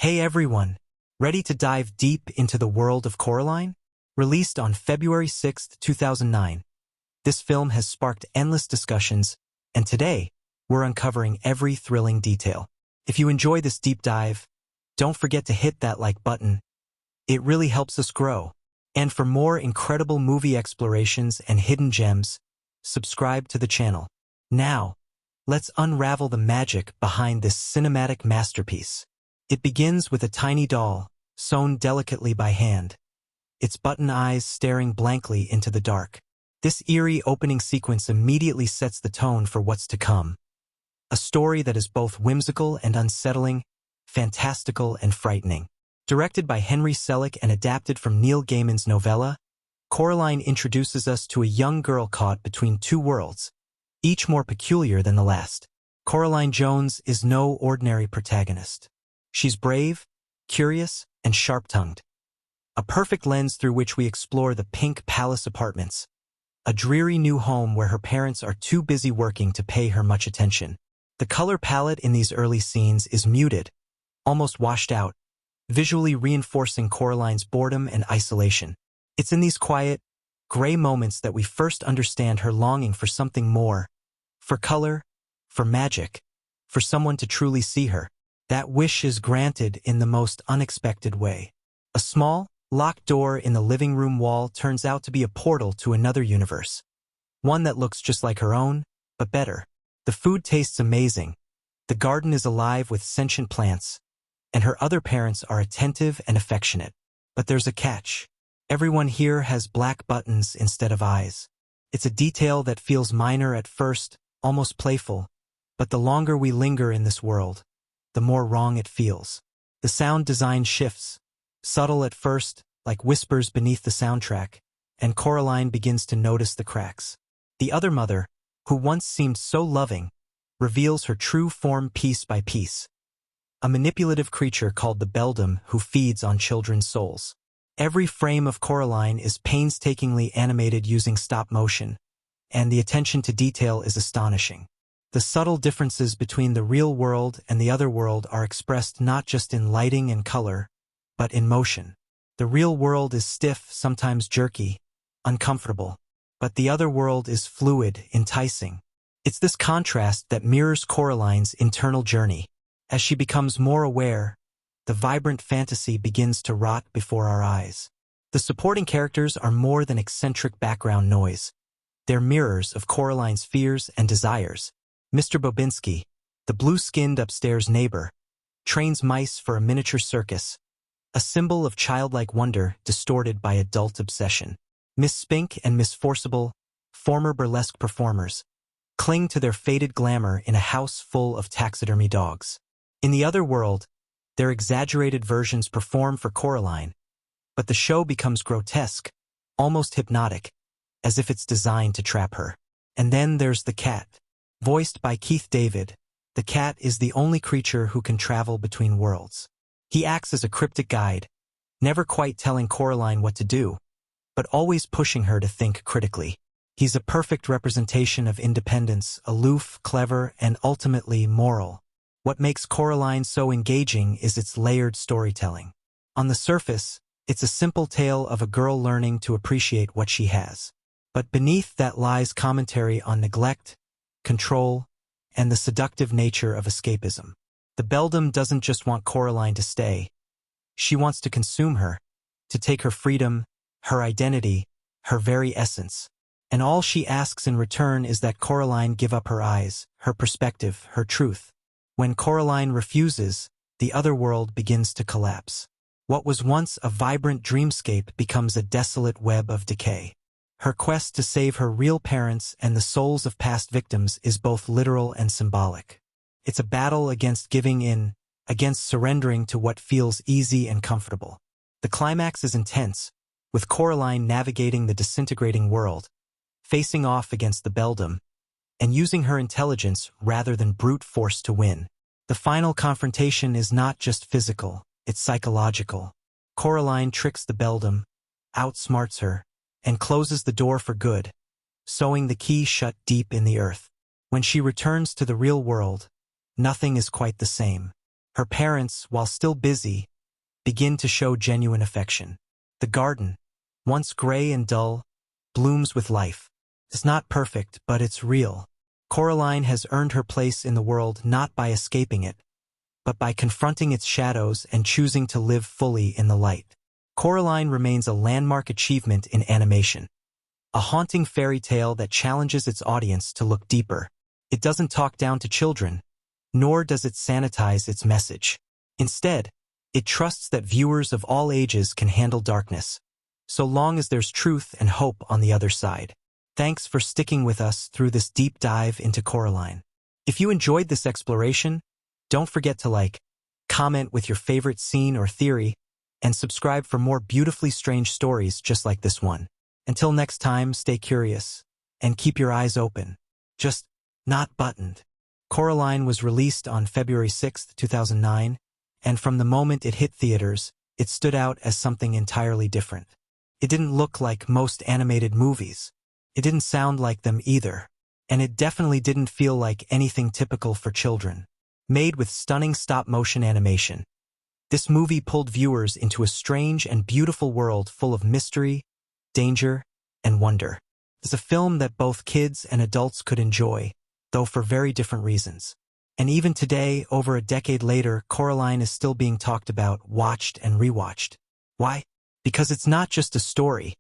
Hey everyone! Ready to dive deep into the world of Coraline? Released on February 6, 2009, this film has sparked endless discussions, and today, we're uncovering every thrilling detail. If you enjoy this deep dive, don't forget to hit that like button. It really helps us grow. And for more incredible movie explorations and hidden gems, subscribe to the channel. Now, let's unravel the magic behind this cinematic masterpiece. It begins with a tiny doll, sewn delicately by hand, its button eyes staring blankly into the dark. This eerie opening sequence immediately sets the tone for what's to come. A story that is both whimsical and unsettling, fantastical and frightening. Directed by Henry Selick and adapted from Neil Gaiman's novella, Coraline introduces us to a young girl caught between two worlds, each more peculiar than the last. Coraline Jones is no ordinary protagonist. She's brave, curious, and sharp-tongued. A perfect lens through which we explore the Pink Palace Apartments, a dreary new home where her parents are too busy working to pay her much attention. The color palette in these early scenes is muted, almost washed out, visually reinforcing Coraline's boredom and isolation. It's in these quiet, gray moments that we first understand her longing for something more, for color, for magic, for someone to truly see her. That wish is granted in the most unexpected way. A small, locked door in the living room wall turns out to be a portal to another universe. One that looks just like her own, but better. The food tastes amazing. The garden is alive with sentient plants, and her other parents are attentive and affectionate. But there's a catch. Everyone here has black buttons instead of eyes. It's a detail that feels minor at first, almost playful, but the longer we linger in this world, the more wrong it feels. The sound design shifts, subtle at first, like whispers beneath the soundtrack, and Coraline begins to notice the cracks. The other mother, who once seemed so loving, reveals her true form piece by piece. A manipulative creature called the Beldam who feeds on children's souls. Every frame of Coraline is painstakingly animated using stop motion, and the attention to detail is astonishing. The subtle differences between the real world and the other world are expressed not just in lighting and color, but in motion. The real world is stiff, sometimes jerky, uncomfortable, but the other world is fluid, enticing. It's this contrast that mirrors Coraline's internal journey. As she becomes more aware, the vibrant fantasy begins to rot before our eyes. The supporting characters are more than eccentric background noise. They're mirrors of Coraline's fears and desires. Mr. Bobinski, the blue-skinned upstairs neighbor, trains mice for a miniature circus, a symbol of childlike wonder distorted by adult obsession. Miss Spink and Miss Forcible, former burlesque performers, cling to their faded glamour in a house full of taxidermy dogs. In the other world, their exaggerated versions perform for Coraline, but the show becomes grotesque, almost hypnotic, as if it's designed to trap her. And then there's the cat. Voiced by Keith David, the cat is the only creature who can travel between worlds. He acts as a cryptic guide, never quite telling Coraline what to do, but always pushing her to think critically. He's a perfect representation of independence, aloof, clever, and ultimately moral. What makes Coraline so engaging is its layered storytelling. On the surface, it's a simple tale of a girl learning to appreciate what she has. But beneath that lies commentary on neglect, control, and the seductive nature of escapism. The Beldam doesn't just want Coraline to stay. She wants to consume her, to take her freedom, her identity, her very essence. And all she asks in return is that Coraline give up her eyes, her perspective, her truth. When Coraline refuses, the other world begins to collapse. What was once a vibrant dreamscape becomes a desolate web of decay. Her quest to save her real parents and the souls of past victims is both literal and symbolic. It's a battle against giving in, against surrendering to what feels easy and comfortable. The climax is intense, with Coraline navigating the disintegrating world, facing off against the Beldam, and using her intelligence rather than brute force to win. The final confrontation is not just physical, it's psychological. Coraline tricks the Beldam, outsmarts her, and closes the door for good, sewing the key shut deep in the earth. When she returns to the real world, nothing is quite the same. Her parents, while still busy, begin to show genuine affection. The garden, once gray and dull, blooms with life. It's not perfect, but it's real. Coraline has earned her place in the world not by escaping it, but by confronting its shadows and choosing to live fully in the light. Coraline remains a landmark achievement in animation, a haunting fairy tale that challenges its audience to look deeper. It doesn't talk down to children, nor does it sanitize its message. Instead, it trusts that viewers of all ages can handle darkness, so long as there's truth and hope on the other side. Thanks for sticking with us through this deep dive into Coraline. If you enjoyed this exploration, don't forget to like, comment with your favorite scene or theory, and subscribe for more beautifully strange stories just like this one. Until next time, stay curious, and keep your eyes open. Just not buttoned. Coraline was released on February 6, 2009, and from the moment it hit theaters, it stood out as something entirely different. It didn't look like most animated movies. It didn't sound like them either. And it definitely didn't feel like anything typical for children. Made with stunning stop-motion animation, this movie pulled viewers into a strange and beautiful world full of mystery, danger, and wonder. It's a film that both kids and adults could enjoy, though for very different reasons. And even today, over a decade later, Coraline is still being talked about, watched, and rewatched. Why? Because it's not just a story,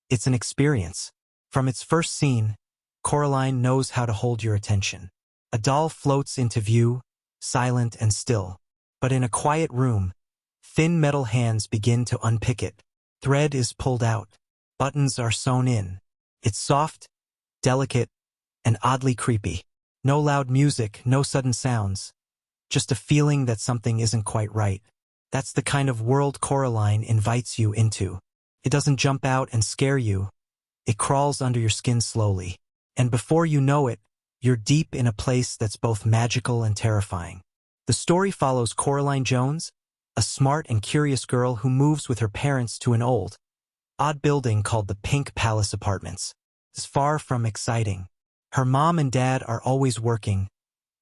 it's an experience. From its first scene, Coraline knows how to hold your attention. A doll floats into view, silent and still. But in a quiet room, thin metal hands begin to unpick it. Thread is pulled out. Buttons are sewn in. It's soft, delicate, and oddly creepy. No loud music, no sudden sounds. Just a feeling that something isn't quite right. That's the kind of world Coraline invites you into. It doesn't jump out and scare you. It crawls under your skin slowly. And before you know it, you're deep in a place that's both magical and terrifying. The story follows Coraline Jones, a smart and curious girl who moves with her parents to an odd building called the Pink Palace Apartments. It's far from exciting. Her mom and dad are always working,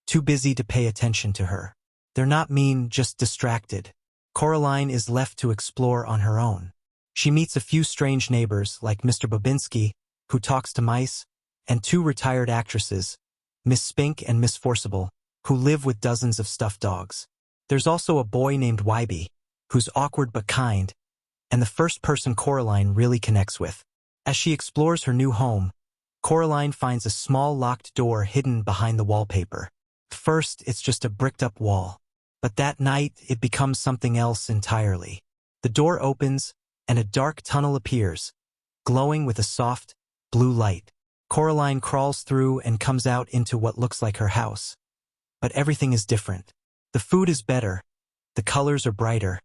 too busy to pay attention to her. They're not mean, just distracted. Coraline is left to explore on her own. She meets a few strange neighbors, like Mr. Bobinski, who talks to mice, and two retired actresses, Miss Spink and Miss Forcible, who live with dozens of stuffed dogs. There's also a boy named Wybie, who's awkward but kind, and the first person Coraline really connects with. As she explores her new home, Coraline finds a small locked door hidden behind the wallpaper. First, it's just a bricked-up wall. But that night, it becomes something else entirely. The door opens, and a dark tunnel appears, glowing with a soft, blue light. Coraline crawls through and comes out into what looks like her house. But everything is different. The food is better, the colors are brighter,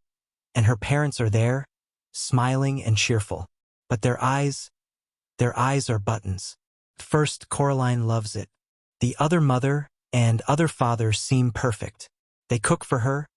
and her parents are there, smiling and cheerful. But their eyes are buttons. First, Coraline loves it. The other mother and other father seem perfect. They cook for her,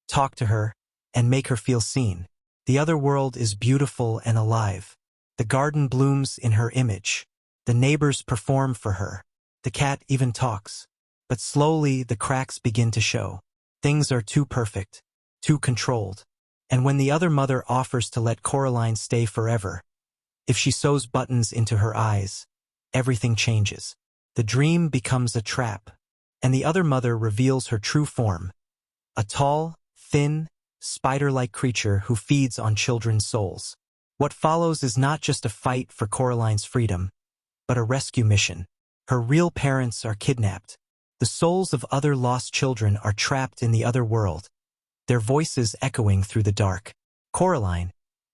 talk to her, and make her feel seen. The other world is beautiful and alive. The garden blooms in her image. The neighbors perform for her. The cat even talks. But slowly, the cracks begin to show. Things are too perfect, too controlled. And when the other mother offers to let Coraline stay forever, if she sews buttons into her eyes, everything changes. The dream becomes a trap, and the other mother reveals her true form. A tall, thin, spider-like creature who feeds on children's souls. What follows is not just a fight for Coraline's freedom, but a rescue mission. Her real parents are kidnapped. The souls of other lost children are trapped in the other world, their voices echoing through the dark. Coraline,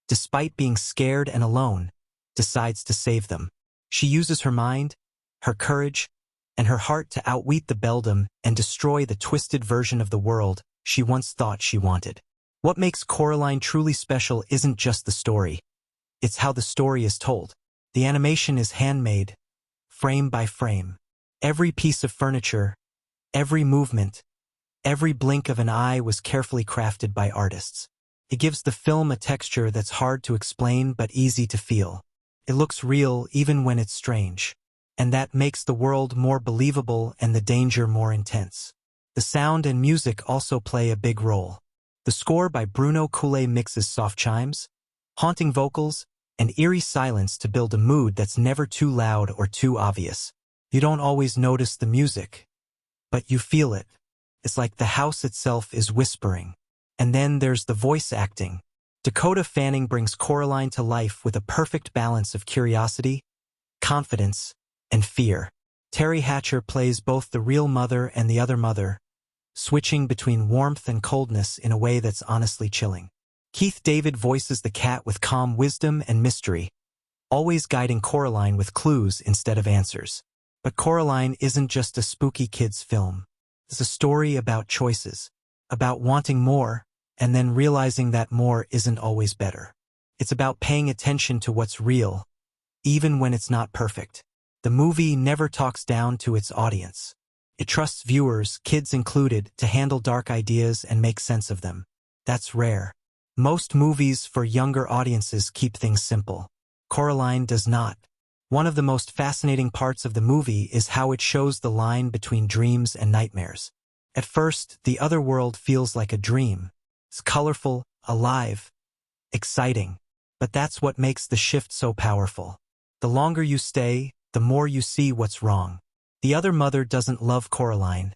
despite being scared and alone, decides to save them. She uses her mind, her courage, and her heart to outwit the Beldam and destroy the twisted version of the world she once thought she wanted. What makes Coraline truly special isn't just the story. It's how the story is told. The animation is handmade, frame by frame. Every piece of furniture, every movement, every blink of an eye was carefully crafted by artists. It gives the film a texture that's hard to explain but easy to feel. It looks real even when it's strange. And that makes the world more believable and the danger more intense. The sound and music also play a big role. The score by Bruno Coulet mixes soft chimes, haunting vocals, and eerie silence to build a mood that's never too loud or too obvious. You don't always notice the music, but you feel it. It's like the house itself is whispering. And then there's the voice acting. Dakota Fanning brings Coraline to life with a perfect balance of curiosity, confidence, and fear. Teri Hatcher plays both the real mother and the other mother, switching between warmth and coldness in a way that's honestly chilling. Keith David voices the cat with calm wisdom and mystery, always guiding Coraline with clues instead of answers. But Coraline isn't just a spooky kid's film. It's a story about choices, about wanting more, and then realizing that more isn't always better. It's about paying attention to what's real, even when it's not perfect. The movie never talks down to its audience. It trusts viewers, kids included, to handle dark ideas and make sense of them. That's rare. Most movies for younger audiences keep things simple. Coraline does not. One of the most fascinating parts of the movie is how it shows the line between dreams and nightmares. At first, the other world feels like a dream. It's colorful, alive, exciting. But that's what makes the shift so powerful. The longer you stay, the more you see what's wrong. The other mother doesn't love Coraline.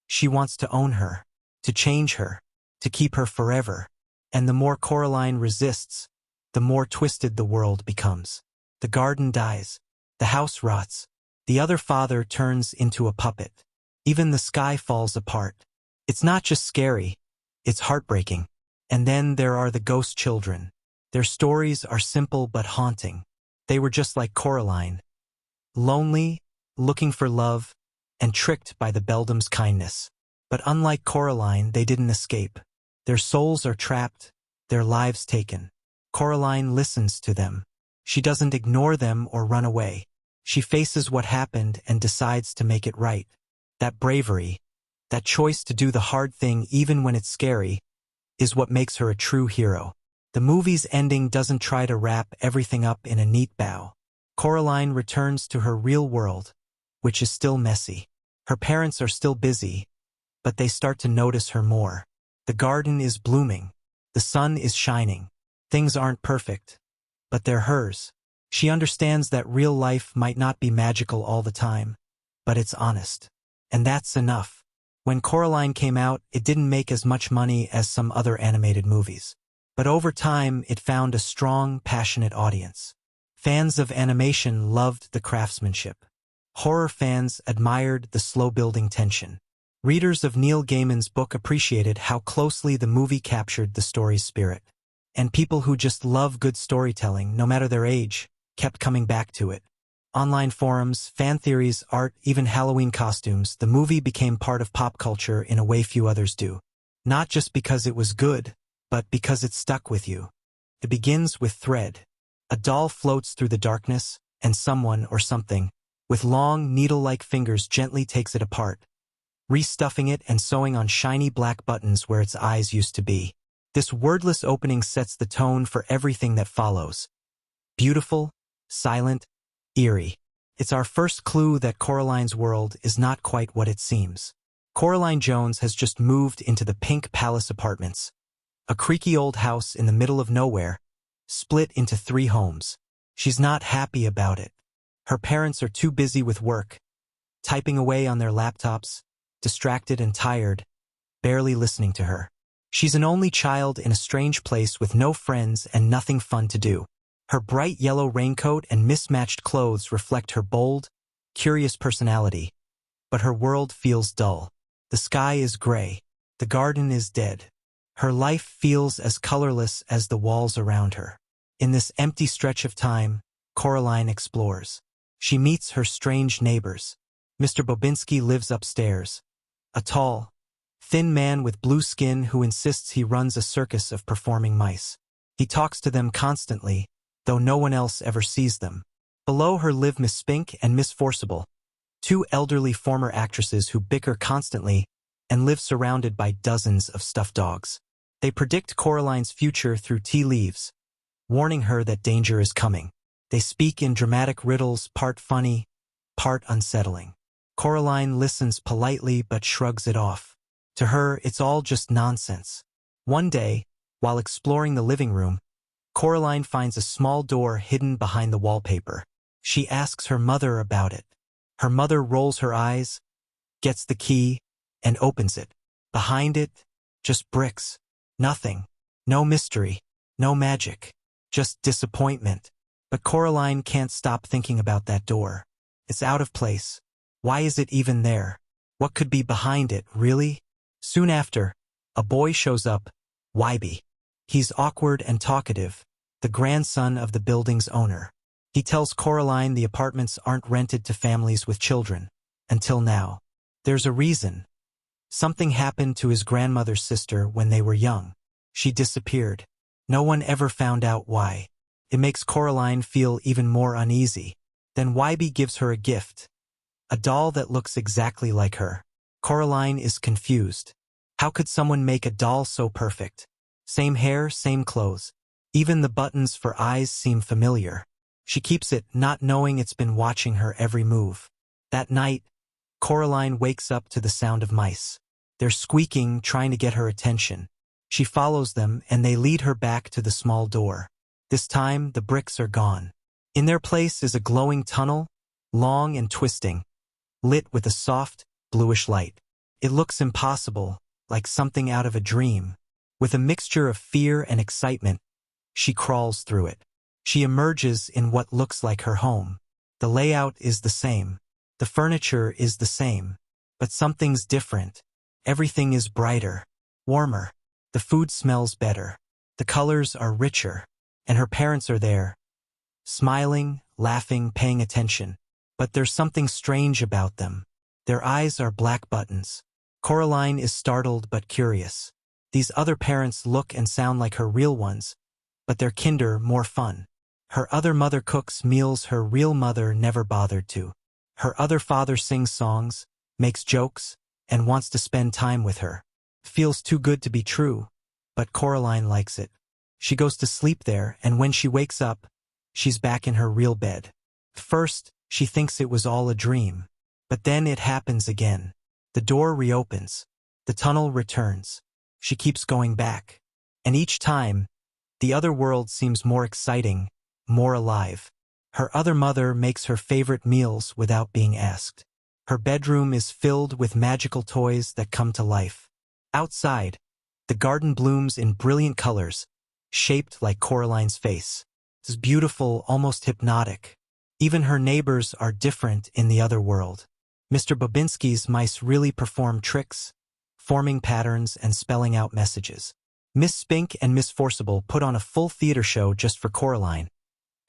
She wants to own her, to change her, to keep her forever. And the more Coraline resists, the more twisted the world becomes. The garden dies. The house rots. The other father turns into a puppet. Even the sky falls apart. It's not just scary, it's heartbreaking. And then there are the ghost children. Their stories are simple but haunting. They were just like Coraline. Lonely, looking for love, and tricked by the Beldam's kindness. But unlike Coraline, they didn't escape. Their souls are trapped, their lives taken. Coraline listens to them. She doesn't ignore them or run away. She faces what happened and decides to make it right. That bravery, that choice to do the hard thing even when it's scary, is what makes her a true hero. The movie's ending doesn't try to wrap everything up in a neat bow. Coraline returns to her real world, which is still messy. Her parents are still busy, but they start to notice her more. The garden is blooming. The sun is shining. Things aren't perfect, but they're hers. She understands that real life might not be magical all the time, but it's honest. And that's enough. When Coraline came out, it didn't make as much money as some other animated movies. But over time, it found a strong, passionate audience. Fans of animation loved the craftsmanship. Horror fans admired the slow-building tension. Readers of Neil Gaiman's book appreciated how closely the movie captured the story's spirit. And people who just love good storytelling, no matter their age, kept coming back to it. Online forums, fan theories, art, even Halloween costumes, the movie became part of pop culture in a way few others do. Not just because it was good, but because it stuck with you. It begins with thread. A doll floats through the darkness, and someone or something, with long, needle-like fingers gently takes it apart, restuffing it and sewing on shiny black buttons where its eyes used to be. This wordless opening sets the tone for everything that follows. Beautiful, silent, eerie. It's our first clue that Coraline's world is not quite what it seems. Coraline Jones has just moved into the Pink Palace Apartments, a creaky old house in the middle of nowhere, split into 3 homes. She's not happy about it. Her parents are too busy with work, typing away on their laptops, distracted and tired, barely listening to her. She's an only child in a strange place with no friends and nothing fun to do. Her bright yellow raincoat and mismatched clothes reflect her bold, curious personality. But her world feels dull. The sky is gray. The garden is dead. Her life feels as colorless as the walls around her. In this empty stretch of time, Coraline explores. She meets her strange neighbors. Mr. Bobinski lives upstairs, a tall, thin man with blue skin who insists he runs a circus of performing mice. He talks to them constantly, though no one else ever sees them. Below her live Miss Spink and Miss Forcible, 2 elderly former actresses who bicker constantly and live surrounded by dozens of stuffed dogs. They predict Coraline's future through tea leaves, warning her that danger is coming. They speak in dramatic riddles, part funny, part unsettling. Coraline listens politely but shrugs it off. To her, it's all just nonsense. One day, while exploring the living room, Coraline finds a small door hidden behind the wallpaper. She asks her mother about it. Her mother rolls her eyes, gets the key, and opens it. Behind it, just bricks. Nothing. No mystery. No magic. Just disappointment. But Coraline can't stop thinking about that door. It's out of place. Why is it even there? What could be behind it, really? Soon after, a boy shows up, Wybie. He's awkward and talkative, the grandson of the building's owner. He tells Coraline the apartments aren't rented to families with children. Until now. There's a reason. Something happened to his grandmother's sister when they were young. She disappeared. No one ever found out why. It makes Coraline feel even more uneasy. Then Wybie gives her a gift. A doll that looks exactly like her. Coraline is confused. How could someone make a doll so perfect? Same hair, same clothes. Even the buttons for eyes seem familiar. She keeps it, not knowing it's been watching her every move. That night, Coraline wakes up to the sound of mice. They're squeaking, trying to get her attention. She follows them, and they lead her back to the small door. This time, the bricks are gone. In their place is a glowing tunnel, long and twisting, lit with a soft, bluish light. It looks impossible, like something out of a dream. With a mixture of fear and excitement, she crawls through it. She emerges in what looks like her home. The layout is the same. The furniture is the same. But something's different. Everything is brighter, warmer. The food smells better. The colors are richer. And her parents are there, smiling, laughing, paying attention. But there's something strange about them. Their eyes are black buttons. Coraline is startled but curious. These other parents look and sound like her real ones, but they're kinder, more fun. Her other mother cooks meals her real mother never bothered to. Her other father sings songs, makes jokes, and wants to spend time with her. Feels too good to be true, but Coraline likes it. She goes to sleep there, and when she wakes up, she's back in her real bed. First, she thinks it was all a dream. But then it happens again. The door reopens. The tunnel returns. She keeps going back. And each time, the other world seems more exciting, more alive. Her other mother makes her favorite meals without being asked. Her bedroom is filled with magical toys that come to life. Outside, the garden blooms in brilliant colors, shaped like Coraline's face. It's beautiful, almost hypnotic. Even her neighbors are different in the other world. Mr. Bobinski's mice really perform tricks, forming patterns and spelling out messages. Miss Spink and Miss Forcible put on a full theater show just for Coraline,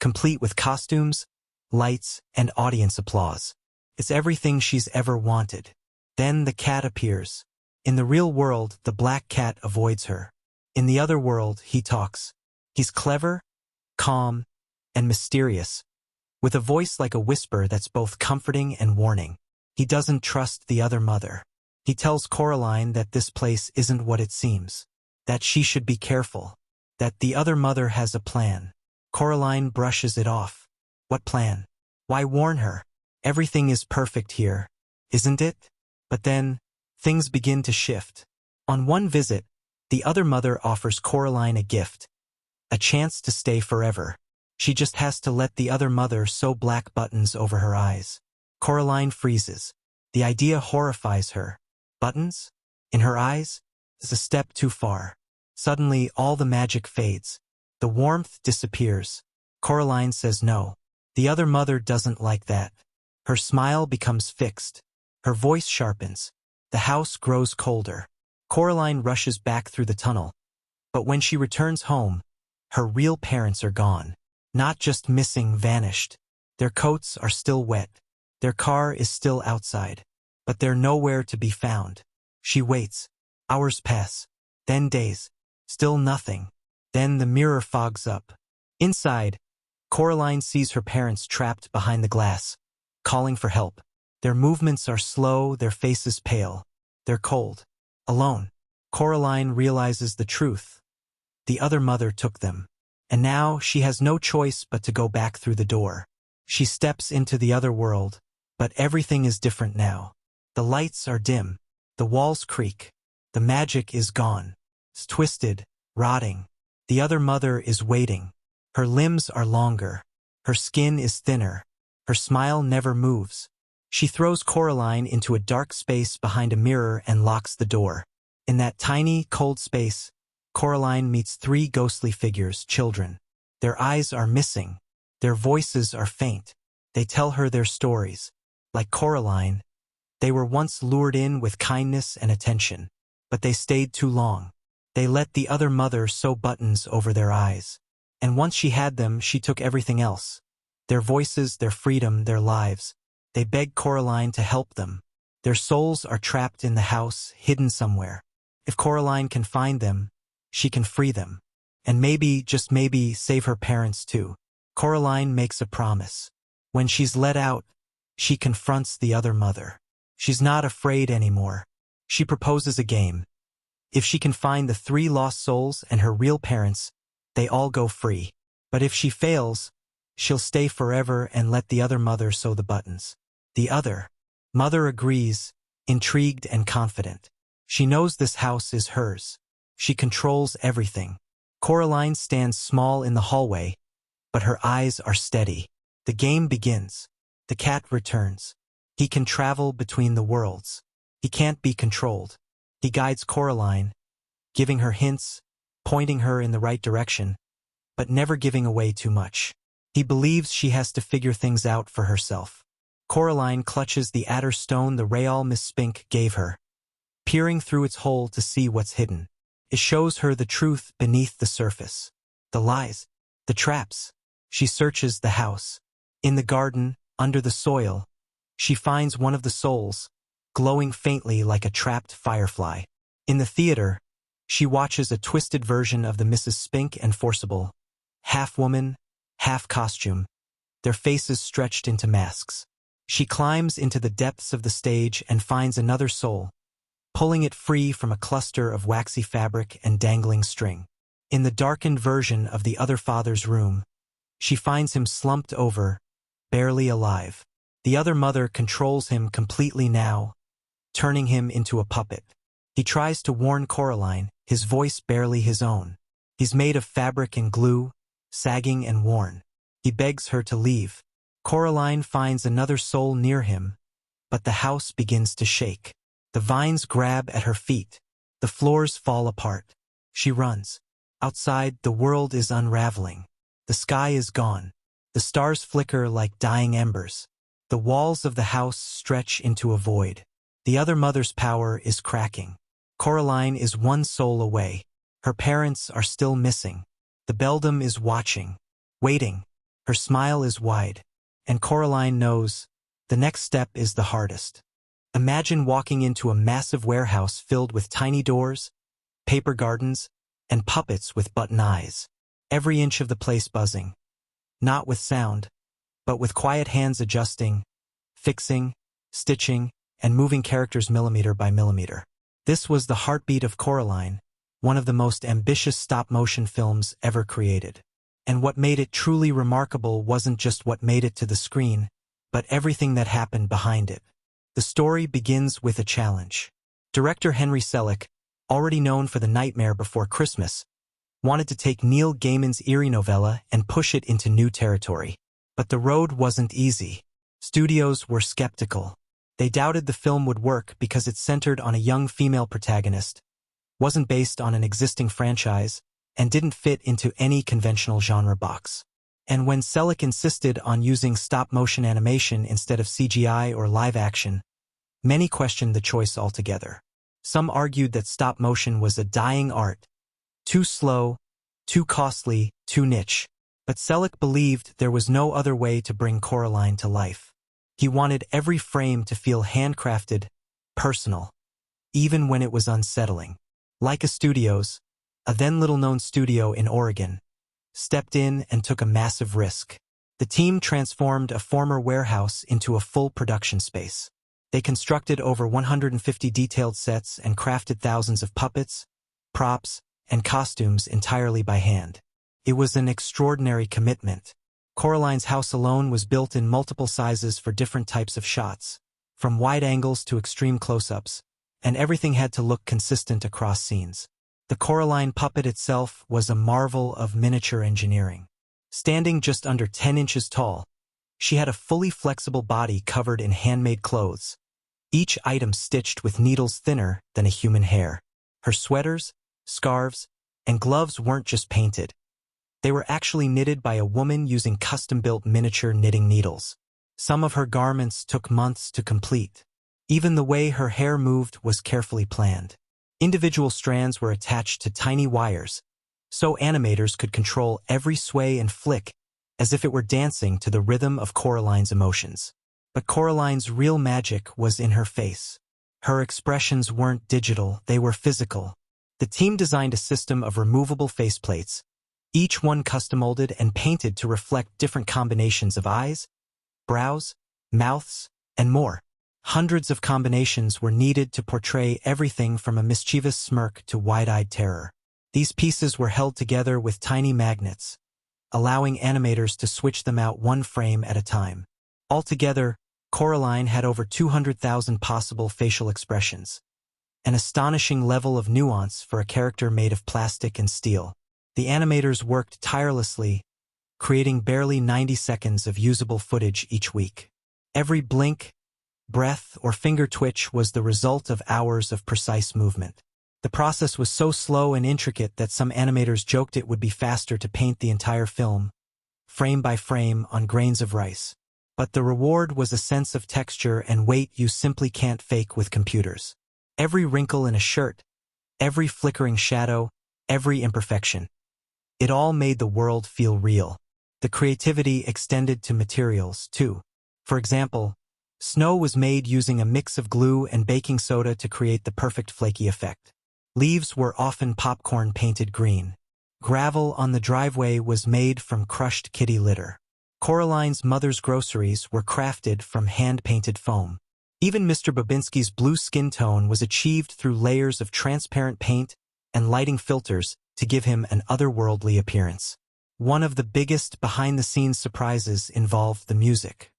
complete with costumes, lights, and audience applause. It's everything she's ever wanted. Then the cat appears. In the real world, the black cat avoids her. In the other world, he talks. He's clever, calm, and mysterious, with a voice like a whisper that's both comforting and warning. He doesn't trust the other mother. He tells Coraline that this place isn't what it seems, that she should be careful, that the other mother has a plan. Coraline brushes it off. What plan? Why warn her? Everything is perfect here, isn't it? But then, things begin to shift. On one visit, the other mother offers Coraline a gift, a chance to stay forever. She just has to let the other mother sew black buttons over her eyes. Coraline freezes. The idea horrifies her. Buttons? In her eyes? Is a step too far. Suddenly, all the magic fades. The warmth disappears. Coraline says no. The other mother doesn't like that. Her smile becomes fixed. Her voice sharpens. The house grows colder. Coraline rushes back through the tunnel. But when she returns home, her real parents are gone. Not just missing, vanished. Their coats are still wet. Their car is still outside. But they're nowhere to be found. She waits. Hours pass. Then days. Still nothing. Then the mirror fogs up. Inside, Coraline sees her parents trapped behind the glass, calling for help. Their movements are slow, their faces pale. They're cold. Alone. Coraline realizes the truth. The other mother took them. And now she has no choice but to go back through the door. She steps into the other world, but everything is different now. The lights are dim. The walls creak. The magic is gone. It's twisted, rotting. The other mother is waiting. Her limbs are longer. Her skin is thinner. Her smile never moves. She throws Coraline into a dark space behind a mirror and locks the door. In that tiny, cold space, Coraline meets three ghostly figures, children. Their eyes are missing. Their voices are faint. They tell her their stories. Like Coraline, they were once lured in with kindness and attention, but they stayed too long. They let the other mother sew buttons over their eyes. And once she had them, she took everything else. Their voices, their freedom, their lives. They beg Coraline to help them. Their souls are trapped in the house, hidden somewhere. If Coraline can find them, she can free them. And maybe, just maybe, save her parents too. Coraline makes a promise. When she's let out, she confronts the other mother. She's not afraid anymore. She proposes a game. If she can find the three lost souls and her real parents, they all go free. But if she fails, she'll stay forever and let the other mother sew the buttons. The other mother agrees, intrigued and confident. She knows this house is hers. She controls everything. Coraline stands small in the hallway, but her eyes are steady. The game begins. The cat returns. He can travel between the worlds. He can't be controlled. He guides Coraline, giving her hints, pointing her in the right direction, but never giving away too much. He believes she has to figure things out for herself. Coraline clutches the adder stone the Real Miss Spink gave her, peering through its hole to see what's hidden. It shows her the truth beneath the surface. The lies, the traps. She searches the house. In the garden, under the soil, she finds one of the souls, glowing faintly like a trapped firefly. In the theater, she watches a twisted version of the Mrs. Spink and Forcible, half woman, half costume, their faces stretched into masks. She climbs into the depths of the stage and finds another soul, pulling it free from a cluster of waxy fabric and dangling string. In the darkened version of the other father's room, she finds him slumped over, barely alive. The other mother controls him completely now, turning him into a puppet. He tries to warn Coraline, his voice barely his own. He's made of fabric and glue, sagging and worn. He begs her to leave. Coraline finds another soul near him, but the house begins to shake. The vines grab at her feet. The floors fall apart. She runs. Outside, the world is unraveling. The sky is gone. The stars flicker like dying embers. The walls of the house stretch into a void. The other mother's power is cracking. Coraline is one soul away. Her parents are still missing. The Beldam is watching, waiting. Her smile is wide. And Coraline knows the next step is the hardest. Imagine walking into a massive warehouse filled with tiny doors, paper gardens, and puppets with button eyes. Every inch of the place buzzing. Not with sound, but with quiet hands adjusting, fixing, stitching, and moving characters millimeter by millimeter. This was the heartbeat of Coraline, one of the most ambitious stop-motion films ever created. And what made it truly remarkable wasn't just what made it to the screen, but everything that happened behind it. The story begins with a challenge. Director Henry Selick, already known for The Nightmare Before Christmas, wanted to take Neil Gaiman's eerie novella and push it into new territory. But the road wasn't easy. Studios were skeptical. They doubted the film would work because it centered on a young female protagonist, wasn't based on an existing franchise, and didn't fit into any conventional genre box. And when Selick insisted on using stop-motion animation instead of CGI or live action, many questioned the choice altogether. Some argued that stop-motion was a dying art, too slow, too costly, too niche. But Selick believed there was no other way to bring Coraline to life. He wanted every frame to feel handcrafted, personal, even when it was unsettling. Leica Studios, a then little-known studio in Oregon, stepped in and took a massive risk. The team transformed a former warehouse into a full production space. They constructed over 150 detailed sets and crafted thousands of puppets, props, and costumes entirely by hand. It was an extraordinary commitment. Coraline's house alone was built in multiple sizes for different types of shots, from wide angles to extreme close-ups, and everything had to look consistent across scenes. The Coraline puppet itself was a marvel of miniature engineering. Standing just under 10 inches tall, she had a fully flexible body covered in handmade clothes, each item stitched with needles thinner than a human hair. Her sweaters, scarves, and gloves weren't just painted. They were actually knitted by a woman using custom-built miniature knitting needles. Some of her garments took months to complete. Even the way her hair moved was carefully planned. Individual strands were attached to tiny wires, so animators could control every sway and flick as if it were dancing to the rhythm of Coraline's emotions. But Coraline's real magic was in her face. Her expressions weren't digital, they were physical. The team designed a system of removable faceplates, each one custom-molded and painted to reflect different combinations of eyes, brows, mouths, and more. Hundreds of combinations were needed to portray everything from a mischievous smirk to wide-eyed terror. These pieces were held together with tiny magnets, allowing animators to switch them out one frame at a time. Altogether, Coraline had over 200,000 possible facial expressions, an astonishing level of nuance for a character made of plastic and steel. The animators worked tirelessly, creating barely 90 seconds of usable footage each week. Every blink, breath, or finger twitch was the result of hours of precise movement. The process was so slow and intricate that some animators joked it would be faster to paint the entire film, frame by frame, on grains of rice. But the reward was a sense of texture and weight you simply can't fake with computers. Every wrinkle in a shirt, every flickering shadow, every imperfection. It all made the world feel real. The creativity extended to materials, too. For example, snow was made using a mix of glue and baking soda to create the perfect flaky effect. Leaves were often popcorn painted green. Gravel on the driveway was made from crushed kitty litter. Coraline's mother's groceries were crafted from hand-painted foam. Even Mr. Babinski's blue skin tone was achieved through layers of transparent paint and lighting filters to give him an otherworldly appearance. One of the biggest behind-the-scenes surprises involved the music.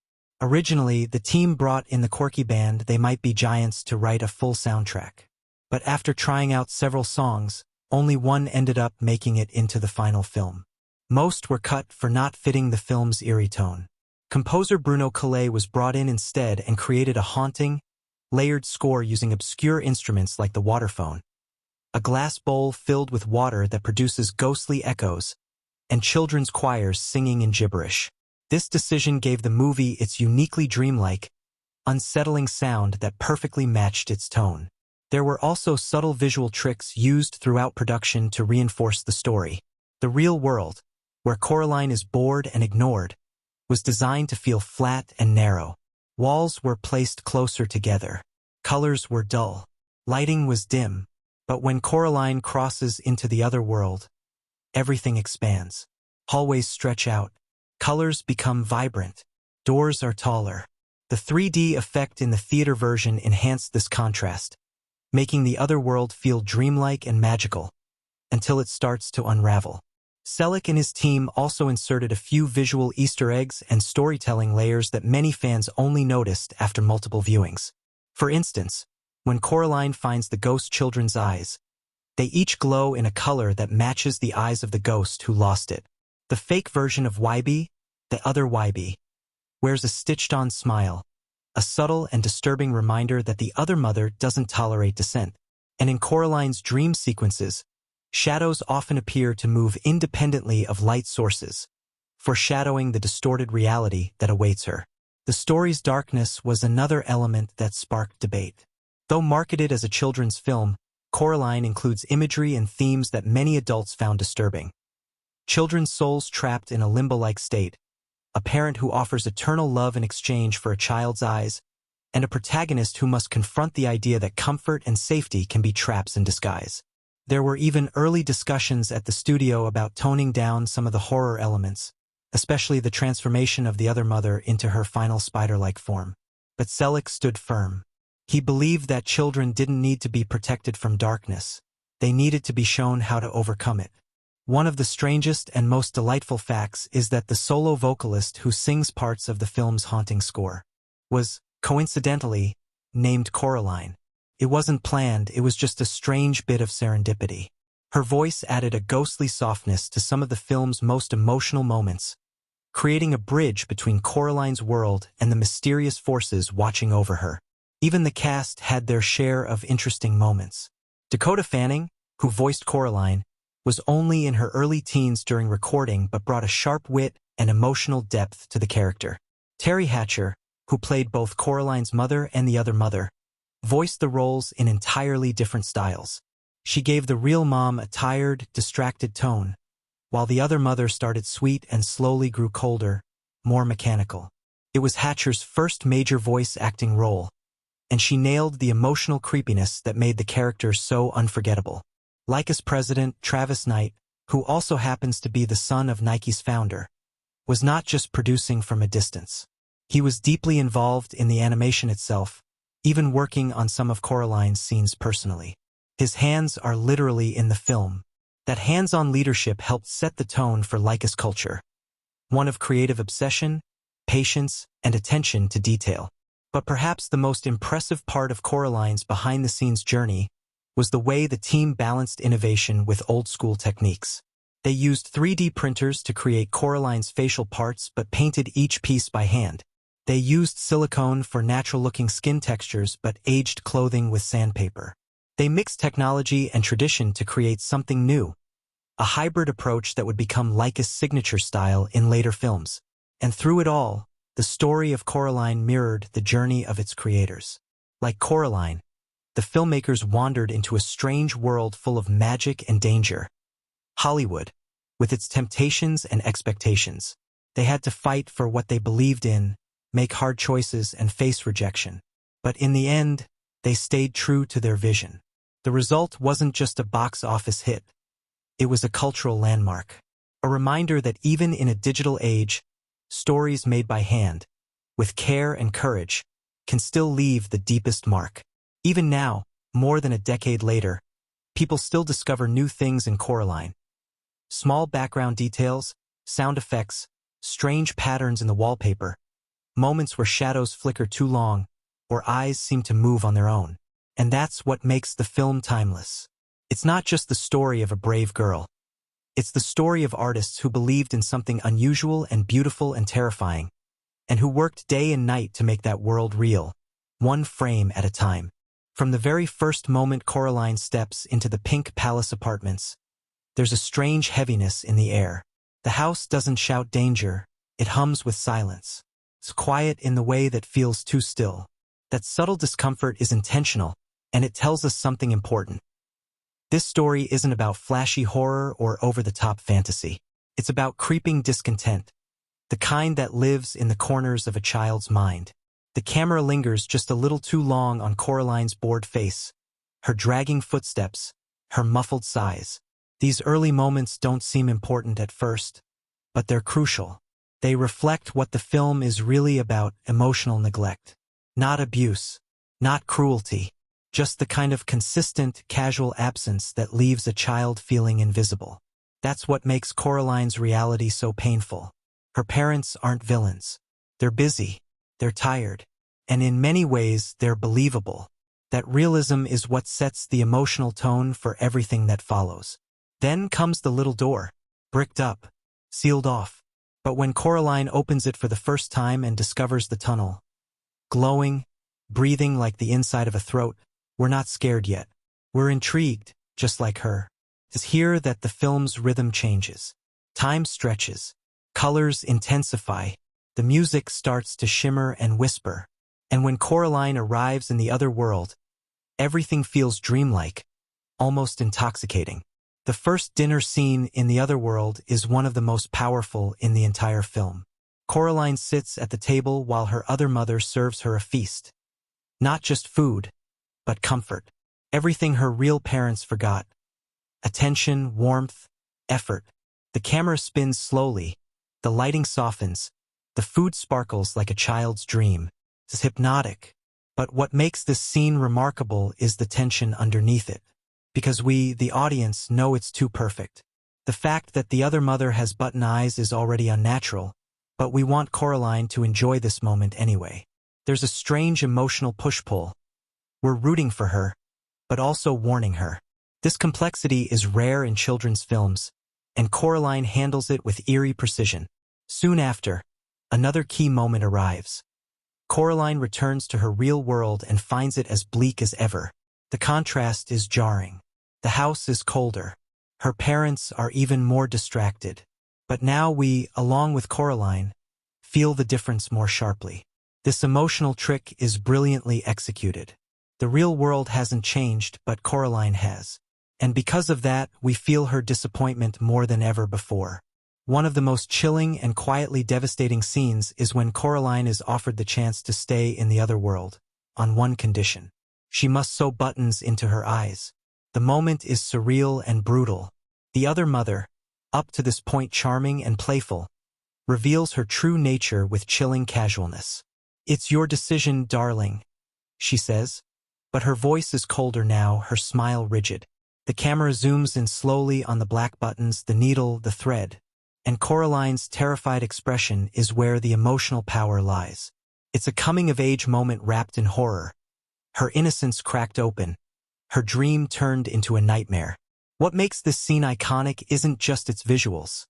Originally, the team brought in the quirky band They Might Be Giants to write a full soundtrack. But after trying out several songs, only one ended up making it into the final film. Most were cut for not fitting the film's eerie tone. Composer Bruno Calais was brought in instead and created a haunting, layered score using obscure instruments like the waterphone, a glass bowl filled with water that produces ghostly echoes, and children's choirs singing in gibberish. This decision gave the movie its uniquely dreamlike, unsettling sound that perfectly matched its tone. There were also subtle visual tricks used throughout production to reinforce the story. The real world, where Coraline is bored and ignored, was designed to feel flat and narrow. Walls were placed closer together. Colors were dull. Lighting was dim. But when Coraline crosses into the other world, everything expands. Hallways stretch out. Colors become vibrant. Doors are taller. The 3D effect in the theater version enhanced this contrast, making the other world feel dreamlike and magical, until it starts to unravel. Selick and his team also inserted a few visual Easter eggs and storytelling layers that many fans only noticed after multiple viewings. For instance, when Coraline finds the ghost children's eyes, they each glow in a color that matches the eyes of the ghost who lost it. The fake version of Wybie, the other Wybie, wears a stitched-on smile, a subtle and disturbing reminder that the other mother doesn't tolerate dissent. And in Coraline's dream sequences, shadows often appear to move independently of light sources, foreshadowing the distorted reality that awaits her. The story's darkness was another element that sparked debate. Though marketed as a children's film, Coraline includes imagery and themes that many adults found disturbing. Children's souls trapped in a limbo-like state, a parent who offers eternal love in exchange for a child's eyes, and a protagonist who must confront the idea that comfort and safety can be traps in disguise. There were even early discussions at the studio about toning down some of the horror elements, especially the transformation of the other mother into her final spider-like form. But Selick stood firm. He believed that children didn't need to be protected from darkness. They needed to be shown how to overcome it. One of the strangest and most delightful facts is that the solo vocalist who sings parts of the film's haunting score was, coincidentally, named Coraline. It wasn't planned, it was just a strange bit of serendipity. Her voice added a ghostly softness to some of the film's most emotional moments, creating a bridge between Coraline's world and the mysterious forces watching over her. Even the cast had their share of interesting moments. Dakota Fanning, who voiced Coraline, was only in her early teens during recording but brought a sharp wit and emotional depth to the character. Teri Hatcher, who played both Coraline's mother and the other mother, voiced the roles in entirely different styles. She gave the real mom a tired, distracted tone, while the other mother started sweet and slowly grew colder, more mechanical. It was Hatcher's first major voice acting role, and she nailed the emotional creepiness that made the character so unforgettable. Leica's president, Travis Knight, who also happens to be the son of Nike's founder, was not just producing from a distance. He was deeply involved in the animation itself, even working on some of Coraline's scenes personally. His hands are literally in the film. That hands-on leadership helped set the tone for Leica's culture, one of creative obsession, patience, and attention to detail. But perhaps the most impressive part of Coraline's behind-the-scenes journey was the way the team balanced innovation with old-school techniques. They used 3D printers to create Coraline's facial parts but painted each piece by hand. They used silicone for natural-looking skin textures but aged clothing with sandpaper. They mixed technology and tradition to create something new, a hybrid approach that would become Leica's signature style in later films. And through it all, the story of Coraline mirrored the journey of its creators. Like Coraline, the filmmakers wandered into a strange world full of magic and danger. Hollywood, with its temptations and expectations. They had to fight for what they believed in, make hard choices, and face rejection. But in the end, they stayed true to their vision. The result wasn't just a box office hit. It was a cultural landmark. A reminder that even in a digital age, stories made by hand, with care and courage, can still leave the deepest mark. Even now, more than a decade later, people still discover new things in Coraline. Small background details, sound effects, strange patterns in the wallpaper, moments where shadows flicker too long, or eyes seem to move on their own. And that's what makes the film timeless. It's not just the story of a brave girl. It's the story of artists who believed in something unusual and beautiful and terrifying, and who worked day and night to make that world real, one frame at a time. From the very first moment Coraline steps into the Pink Palace apartments, there's a strange heaviness in the air. The house doesn't shout danger, it hums with silence. It's quiet in the way that feels too still. That subtle discomfort is intentional, and it tells us something important. This story isn't about flashy horror or over-the-top fantasy. It's about creeping discontent, the kind that lives in the corners of a child's mind. The camera lingers just a little too long on Coraline's bored face, her dragging footsteps, her muffled sighs. These early moments don't seem important at first, but they're crucial. They reflect what the film is really about: emotional neglect. Not abuse, not cruelty, just the kind of consistent, casual absence that leaves a child feeling invisible. That's what makes Coraline's reality so painful. Her parents aren't villains. They're busy, they're tired, and in many ways they're believable. That realism is what sets the emotional tone for everything that follows. Then comes the little door, bricked up, sealed off. But when Coraline opens it for the first time and discovers the tunnel, glowing, breathing like the inside of a throat, we're not scared yet. We're intrigued, just like her. It's here that the film's rhythm changes. Time stretches, colors intensify, the music starts to shimmer and whisper. And when Coraline arrives in the other world, everything feels dreamlike, almost intoxicating. The first dinner scene in the other world is one of the most powerful in the entire film. Coraline sits at the table while her other mother serves her a feast. Not just food, but comfort. Everything her real parents forgot. Attention, warmth, effort. The camera spins slowly, the lighting softens, the food sparkles like a child's dream. It's hypnotic. But what makes this scene remarkable is the tension underneath it. Because we, the audience, know it's too perfect. The fact that the other mother has button eyes is already unnatural, but we want Coraline to enjoy this moment anyway. There's a strange emotional push-pull. We're rooting for her, but also warning her. This complexity is rare in children's films, and Coraline handles it with eerie precision. Soon after, another key moment arrives. Coraline returns to her real world and finds it as bleak as ever. The contrast is jarring. The house is colder. Her parents are even more distracted. But now we, along with Coraline, feel the difference more sharply. This emotional trick is brilliantly executed. The real world hasn't changed, but Coraline has. And because of that, we feel her disappointment more than ever before. One of the most chilling and quietly devastating scenes is when Coraline is offered the chance to stay in the other world, on one condition. She must sew buttons into her eyes. The moment is surreal and brutal. The other mother, up to this point charming and playful, reveals her true nature with chilling casualness. "It's your decision, darling," she says. But her voice is colder now, her smile rigid. The camera zooms in slowly on the black buttons, the needle, the thread. And Coraline's terrified expression is where the emotional power lies. It's a coming-of-age moment wrapped in horror. Her innocence cracked open. Her dream turned into a nightmare. What makes this scene iconic isn't just its visuals.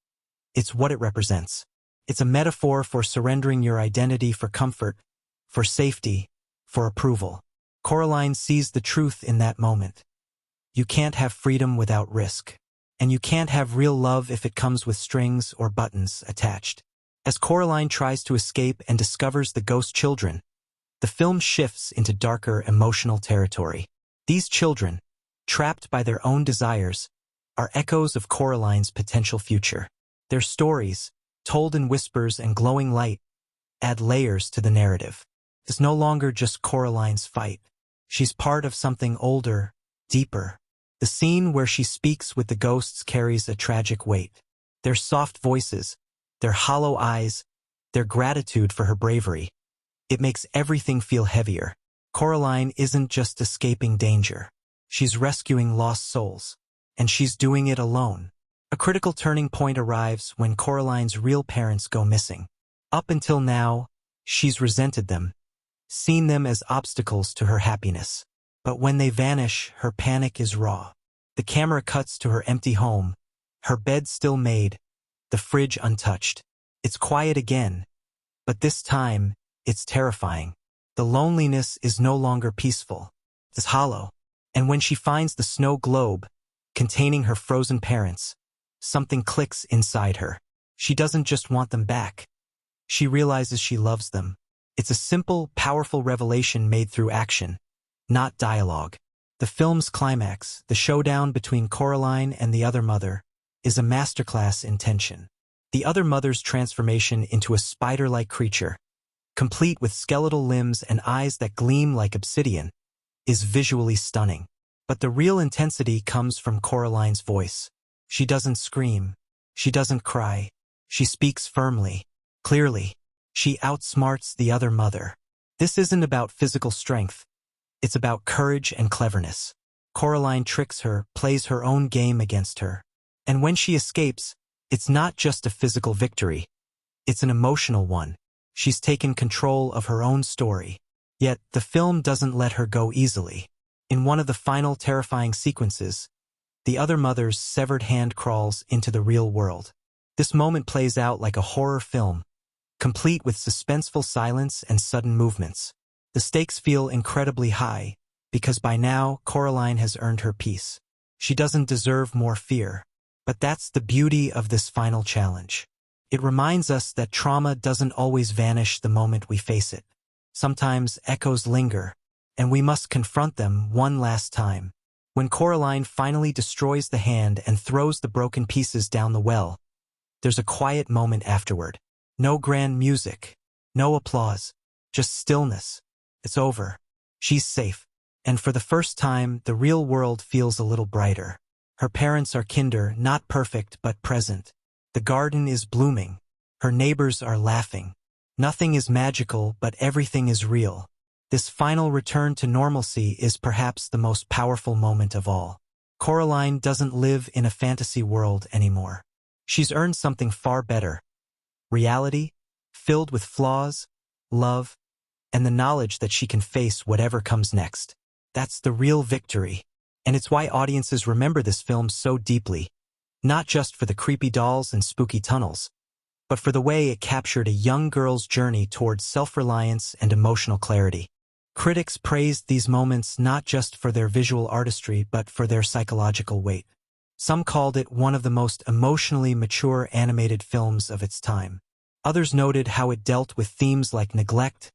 It's what it represents. It's a metaphor for surrendering your identity for comfort, for safety, for approval. Coraline sees the truth in that moment. You can't have freedom without risk. And you can't have real love if it comes with strings or buttons attached. As Coraline tries to escape and discovers the ghost children, the film shifts into darker emotional territory. These children, trapped by their own desires, are echoes of Coraline's potential future. Their stories, told in whispers and glowing light, add layers to the narrative. It's no longer just Coraline's fight. She's part of something older, deeper. The scene where she speaks with the ghosts carries a tragic weight. Their soft voices, their hollow eyes, their gratitude for her bravery. It makes everything feel heavier. Coraline isn't just escaping danger. She's rescuing lost souls. And she's doing it alone. A critical turning point arrives when Coraline's real parents go missing. Up until now, she's resented them, seen them as obstacles to her happiness. But when they vanish, her panic is raw. The camera cuts to her empty home, her bed still made, the fridge untouched. It's quiet again, but this time, it's terrifying. The loneliness is no longer peaceful. It's hollow. And when she finds the snow globe, containing her frozen parents, something clicks inside her. She doesn't just want them back. She realizes she loves them. It's a simple, powerful revelation made through action, not dialogue. The film's climax, the showdown between Coraline and the other mother, is a masterclass in tension. The other mother's transformation into a spider-like creature, complete with skeletal limbs and eyes that gleam like obsidian, is visually stunning. But the real intensity comes from Coraline's voice. She doesn't scream. She doesn't cry. She speaks firmly, clearly. She outsmarts the other mother. This isn't about physical strength. It's about courage and cleverness. Coraline tricks her, plays her own game against her. And when she escapes, it's not just a physical victory. It's an emotional one. She's taken control of her own story. Yet, the film doesn't let her go easily. In one of the final terrifying sequences, the other mother's severed hand crawls into the real world. This moment plays out like a horror film, complete with suspenseful silence and sudden movements. The stakes feel incredibly high, because by now, Coraline has earned her peace. She doesn't deserve more fear. But that's the beauty of this final challenge. It reminds us that trauma doesn't always vanish the moment we face it. Sometimes echoes linger, and we must confront them one last time. When Coraline finally destroys the hand and throws the broken pieces down the well, there's a quiet moment afterward. No grand music, no applause, just stillness. It's over. She's safe. And for the first time, the real world feels a little brighter. Her parents are kinder, not perfect, but present. The garden is blooming. Her neighbors are laughing. Nothing is magical, but everything is real. This final return to normalcy is perhaps the most powerful moment of all. Coraline doesn't live in a fantasy world anymore. She's earned something far better. Reality, filled with flaws, love, and the knowledge that she can face whatever comes next. That's the real victory. And it's why audiences remember this film so deeply, not just for the creepy dolls and spooky tunnels, but for the way it captured a young girl's journey towards self-reliance and emotional clarity. Critics praised these moments not just for their visual artistry but for their psychological weight. Some called it one of the most emotionally mature animated films of its time. Others noted how it dealt with themes like neglect,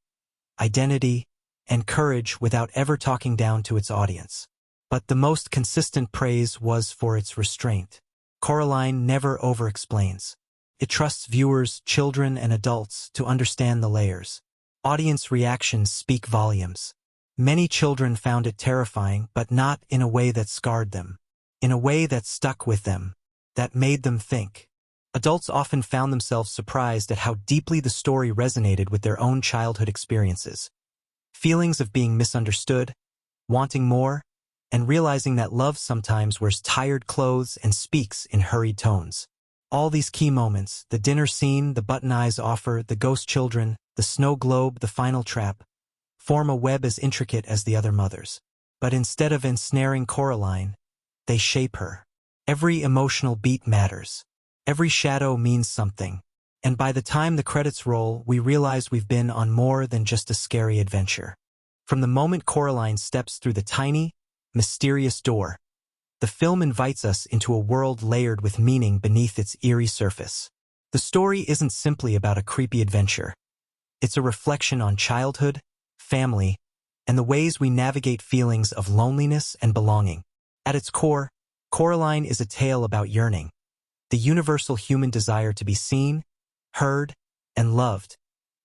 identity, and courage without ever talking down to its audience. But the most consistent praise was for its restraint. Coraline never over-explains. It trusts viewers, children, and adults to understand the layers. Audience reactions speak volumes. Many children found it terrifying, but not in a way that scarred them. In a way that stuck with them, that made them think. Adults often found themselves surprised at how deeply the story resonated with their own childhood experiences. Feelings of being misunderstood, wanting more, and realizing that love sometimes wears tired clothes and speaks in hurried tones. All these key moments, the dinner scene, the button eyes offer, the ghost children, the snow globe, the final trap, form a web as intricate as the other mothers. But instead of ensnaring Coraline, they shape her. Every emotional beat matters. Every shadow means something. And by the time the credits roll, we realize we've been on more than just a scary adventure. From the moment Coraline steps through the tiny, mysterious door, the film invites us into a world layered with meaning beneath its eerie surface. The story isn't simply about a creepy adventure. It's a reflection on childhood, family, and the ways we navigate feelings of loneliness and belonging. At its core, Coraline is a tale about yearning, the universal human desire to be seen, heard, and loved,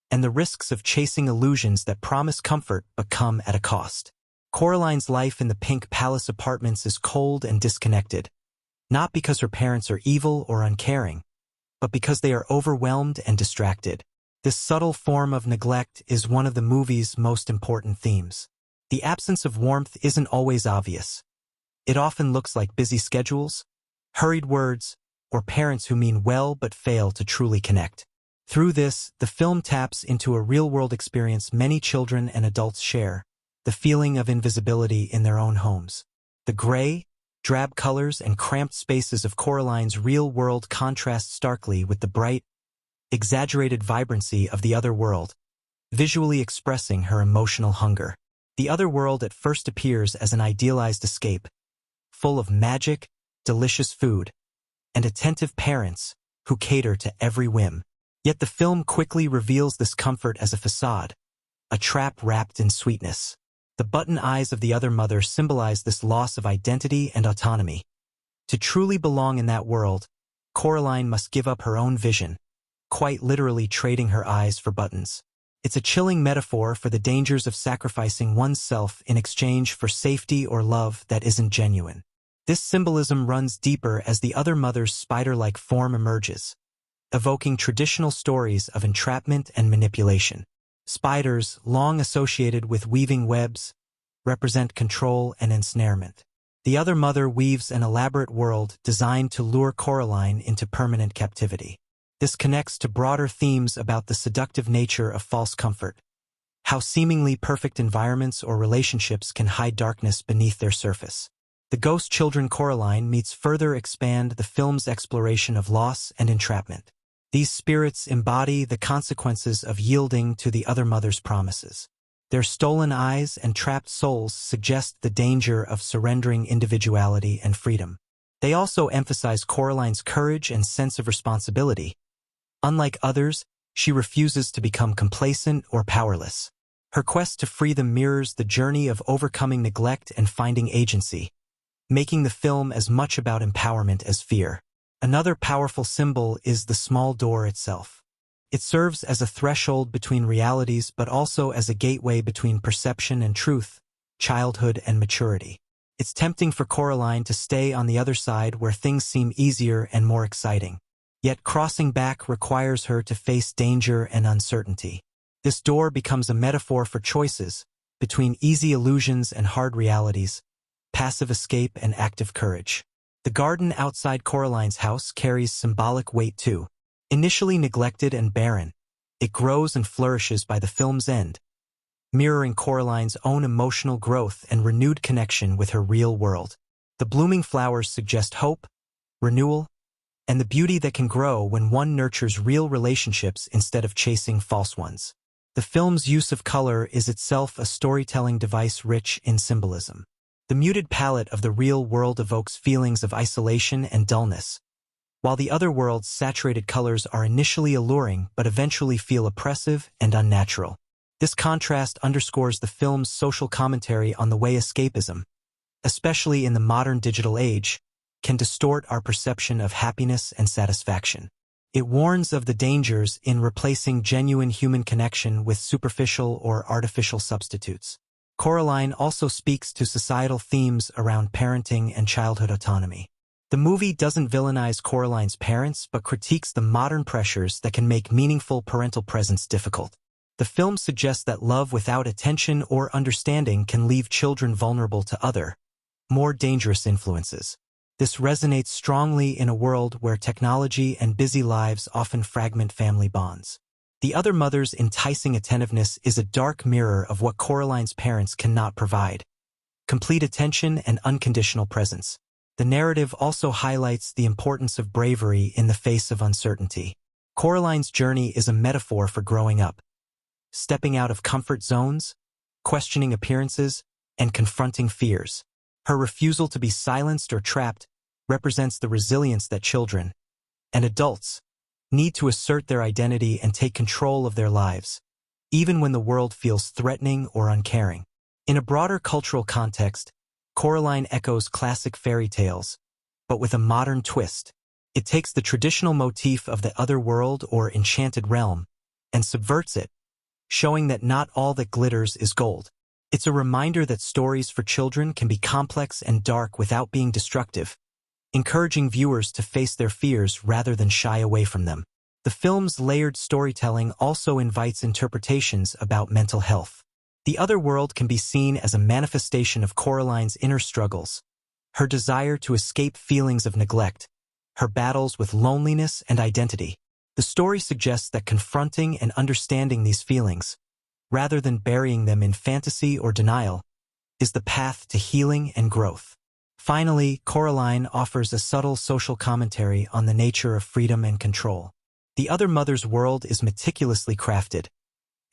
and the risks of chasing illusions that promise comfort but come at a cost. Coraline's life in the Pink Palace apartments is cold and disconnected, not because her parents are evil or uncaring, but because they are overwhelmed and distracted. This subtle form of neglect is one of the movie's most important themes. The absence of warmth isn't always obvious. It often looks like busy schedules, hurried words, or parents who mean well but fail to truly connect. Through this, the film taps into a real-world experience many children and adults share, the feeling of invisibility in their own homes. The gray, drab colors and cramped spaces of Coraline's real world contrast starkly with the bright, exaggerated vibrancy of the other world, visually expressing her emotional hunger. The other world at first appears as an idealized escape, full of magic, delicious food, and attentive parents who cater to every whim. Yet the film quickly reveals this comfort as a facade, a trap wrapped in sweetness. The button eyes of the other mother symbolize this loss of identity and autonomy. To truly belong in that world, Coraline must give up her own vision, quite literally trading her eyes for buttons. It's a chilling metaphor for the dangers of sacrificing oneself in exchange for safety or love that isn't genuine. This symbolism runs deeper as the other mother's spider-like form emerges, evoking traditional stories of entrapment and manipulation. Spiders, long associated with weaving webs, represent control and ensnarement. The other mother weaves an elaborate world designed to lure Coraline into permanent captivity. This connects to broader themes about the seductive nature of false comfort, how seemingly perfect environments or relationships can hide darkness beneath their surface. The ghost children Coraline meets further expand the film's exploration of loss and entrapment. These spirits embody the consequences of yielding to the other mother's promises. Their stolen eyes and trapped souls suggest the danger of surrendering individuality and freedom. They also emphasize Coraline's courage and sense of responsibility. Unlike others, she refuses to become complacent or powerless. Her quest to free them mirrors the journey of overcoming neglect and finding agency, making the film as much about empowerment as fear. Another powerful symbol is the small door itself. It serves as a threshold between realities but also as a gateway between perception and truth, childhood and maturity. It's tempting for Coraline to stay on the other side where things seem easier and more exciting. Yet crossing back requires her to face danger and uncertainty. This door becomes a metaphor for choices between easy illusions and hard realities, passive escape and active courage. The garden outside Coraline's house carries symbolic weight too. Initially neglected and barren, it grows and flourishes by the film's end, mirroring Coraline's own emotional growth and renewed connection with her real world. The blooming flowers suggest hope, renewal, and the beauty that can grow when one nurtures real relationships instead of chasing false ones. The film's use of color is itself a storytelling device rich in symbolism. The muted palette of the real world evokes feelings of isolation and dullness, while the other world's saturated colors are initially alluring but eventually feel oppressive and unnatural. This contrast underscores the film's social commentary on the way escapism, especially in the modern digital age, can distort our perception of happiness and satisfaction. It warns of the dangers in replacing genuine human connection with superficial or artificial substitutes. Coraline also speaks to societal themes around parenting and childhood autonomy. The movie doesn't villainize Coraline's parents but critiques the modern pressures that can make meaningful parental presence difficult. The film suggests that love without attention or understanding can leave children vulnerable to other, more dangerous influences. This resonates strongly in a world where technology and busy lives often fragment family bonds. The other mother's enticing attentiveness is a dark mirror of what Coraline's parents cannot provide: complete attention and unconditional presence. The narrative also highlights the importance of bravery in the face of uncertainty. Coraline's journey is a metaphor for growing up, stepping out of comfort zones, questioning appearances, and confronting fears. Her refusal to be silenced or trapped represents the resilience that children and adults need to assert their identity and take control of their lives, even when the world feels threatening or uncaring. In a broader cultural context, Coraline echoes classic fairy tales, but with a modern twist. It takes the traditional motif of the other world or enchanted realm and subverts it, showing that not all that glitters is gold. It's a reminder that stories for children can be complex and dark without being destructive, encouraging viewers to face their fears rather than shy away from them. The film's layered storytelling also invites interpretations about mental health. The other world can be seen as a manifestation of Coraline's inner struggles, her desire to escape feelings of neglect, her battles with loneliness and identity. The story suggests that confronting and understanding these feelings, rather than burying them in fantasy or denial, is the path to healing and growth. Finally, Coraline offers a subtle social commentary on the nature of freedom and control. The other mother's world is meticulously crafted,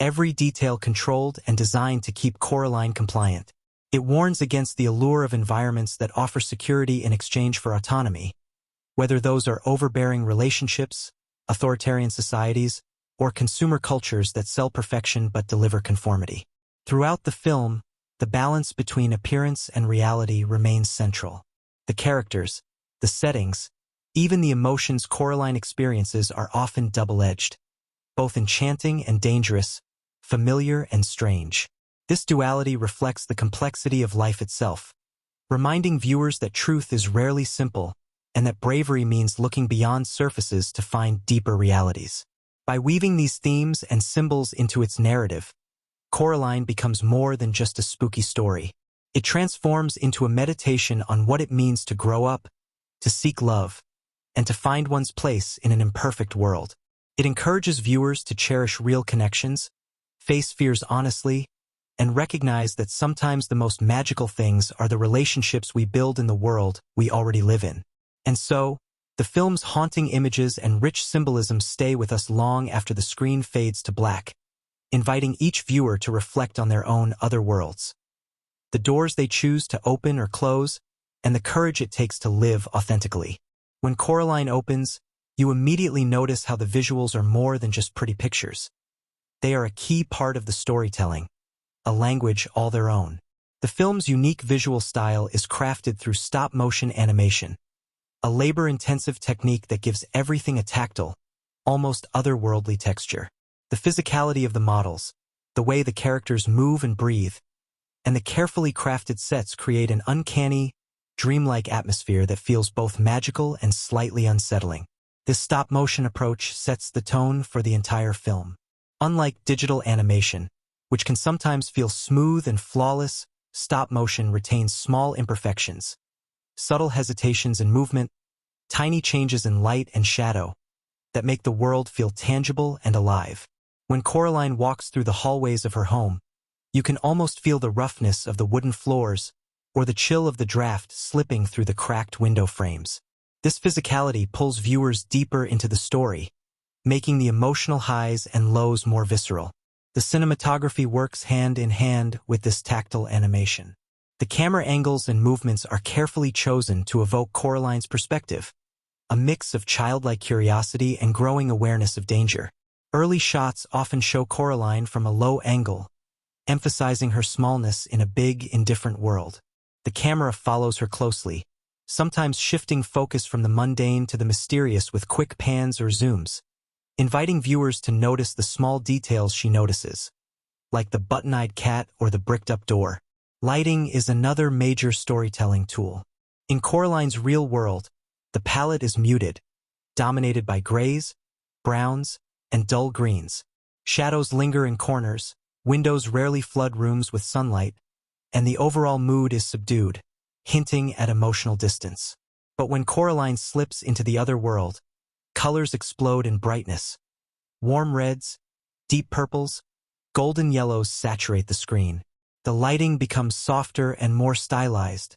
every detail controlled and designed to keep Coraline compliant. It warns against the allure of environments that offer security in exchange for autonomy, whether those are overbearing relationships, authoritarian societies, or consumer cultures that sell perfection but deliver conformity. Throughout the film, the balance between appearance and reality remains central. The characters, the settings, even the emotions Coraline experiences are often double-edged, both enchanting and dangerous, familiar and strange. This duality reflects the complexity of life itself, reminding viewers that truth is rarely simple and that bravery means looking beyond surfaces to find deeper realities. By weaving these themes and symbols into its narrative, Coraline becomes more than just a spooky story. It transforms into a meditation on what it means to grow up, to seek love, and to find one's place in an imperfect world. It encourages viewers to cherish real connections, face fears honestly, and recognize that sometimes the most magical things are the relationships we build in the world we already live in. And so, the film's haunting images and rich symbolism stay with us long after the screen fades to black, inviting each viewer to reflect on their own other worlds, the doors they choose to open or close, and the courage it takes to live authentically. When Coraline opens, you immediately notice how the visuals are more than just pretty pictures. They are a key part of the storytelling, a language all their own. The film's unique visual style is crafted through stop-motion animation, a labor-intensive technique that gives everything a tactile, almost otherworldly texture. The physicality of the models, the way the characters move and breathe, and the carefully crafted sets create an uncanny, dreamlike atmosphere that feels both magical and slightly unsettling. This stop-motion approach sets the tone for the entire film. Unlike digital animation, which can sometimes feel smooth and flawless, stop-motion retains small imperfections, subtle hesitations in movement, tiny changes in light and shadow that make the world feel tangible and alive. When Coraline walks through the hallways of her home, You can almost feel the roughness of the wooden floors or the chill of the draft slipping through the cracked window frames. This physicality pulls viewers deeper into the story, making the emotional highs and lows more visceral. The cinematography works hand in hand with this tactile animation. The camera angles and movements are carefully chosen to evoke Coraline's perspective, a mix of childlike curiosity and growing awareness of danger. Early shots often show Coraline from a low angle, emphasizing her smallness in a big, indifferent world. The camera follows her closely, sometimes shifting focus from the mundane to the mysterious with quick pans or zooms, inviting viewers to notice the small details she notices, like the button-eyed cat or the bricked-up door. Lighting is another major storytelling tool. In Coraline's real world, the palette is muted, dominated by grays, browns, and dull greens. Shadows linger in corners, windows rarely flood rooms with sunlight, and the overall mood is subdued, hinting at emotional distance. But when Coraline slips into the other world, colors explode in brightness. Warm reds, deep purples, golden yellows saturate the screen. The lighting becomes softer and more stylized,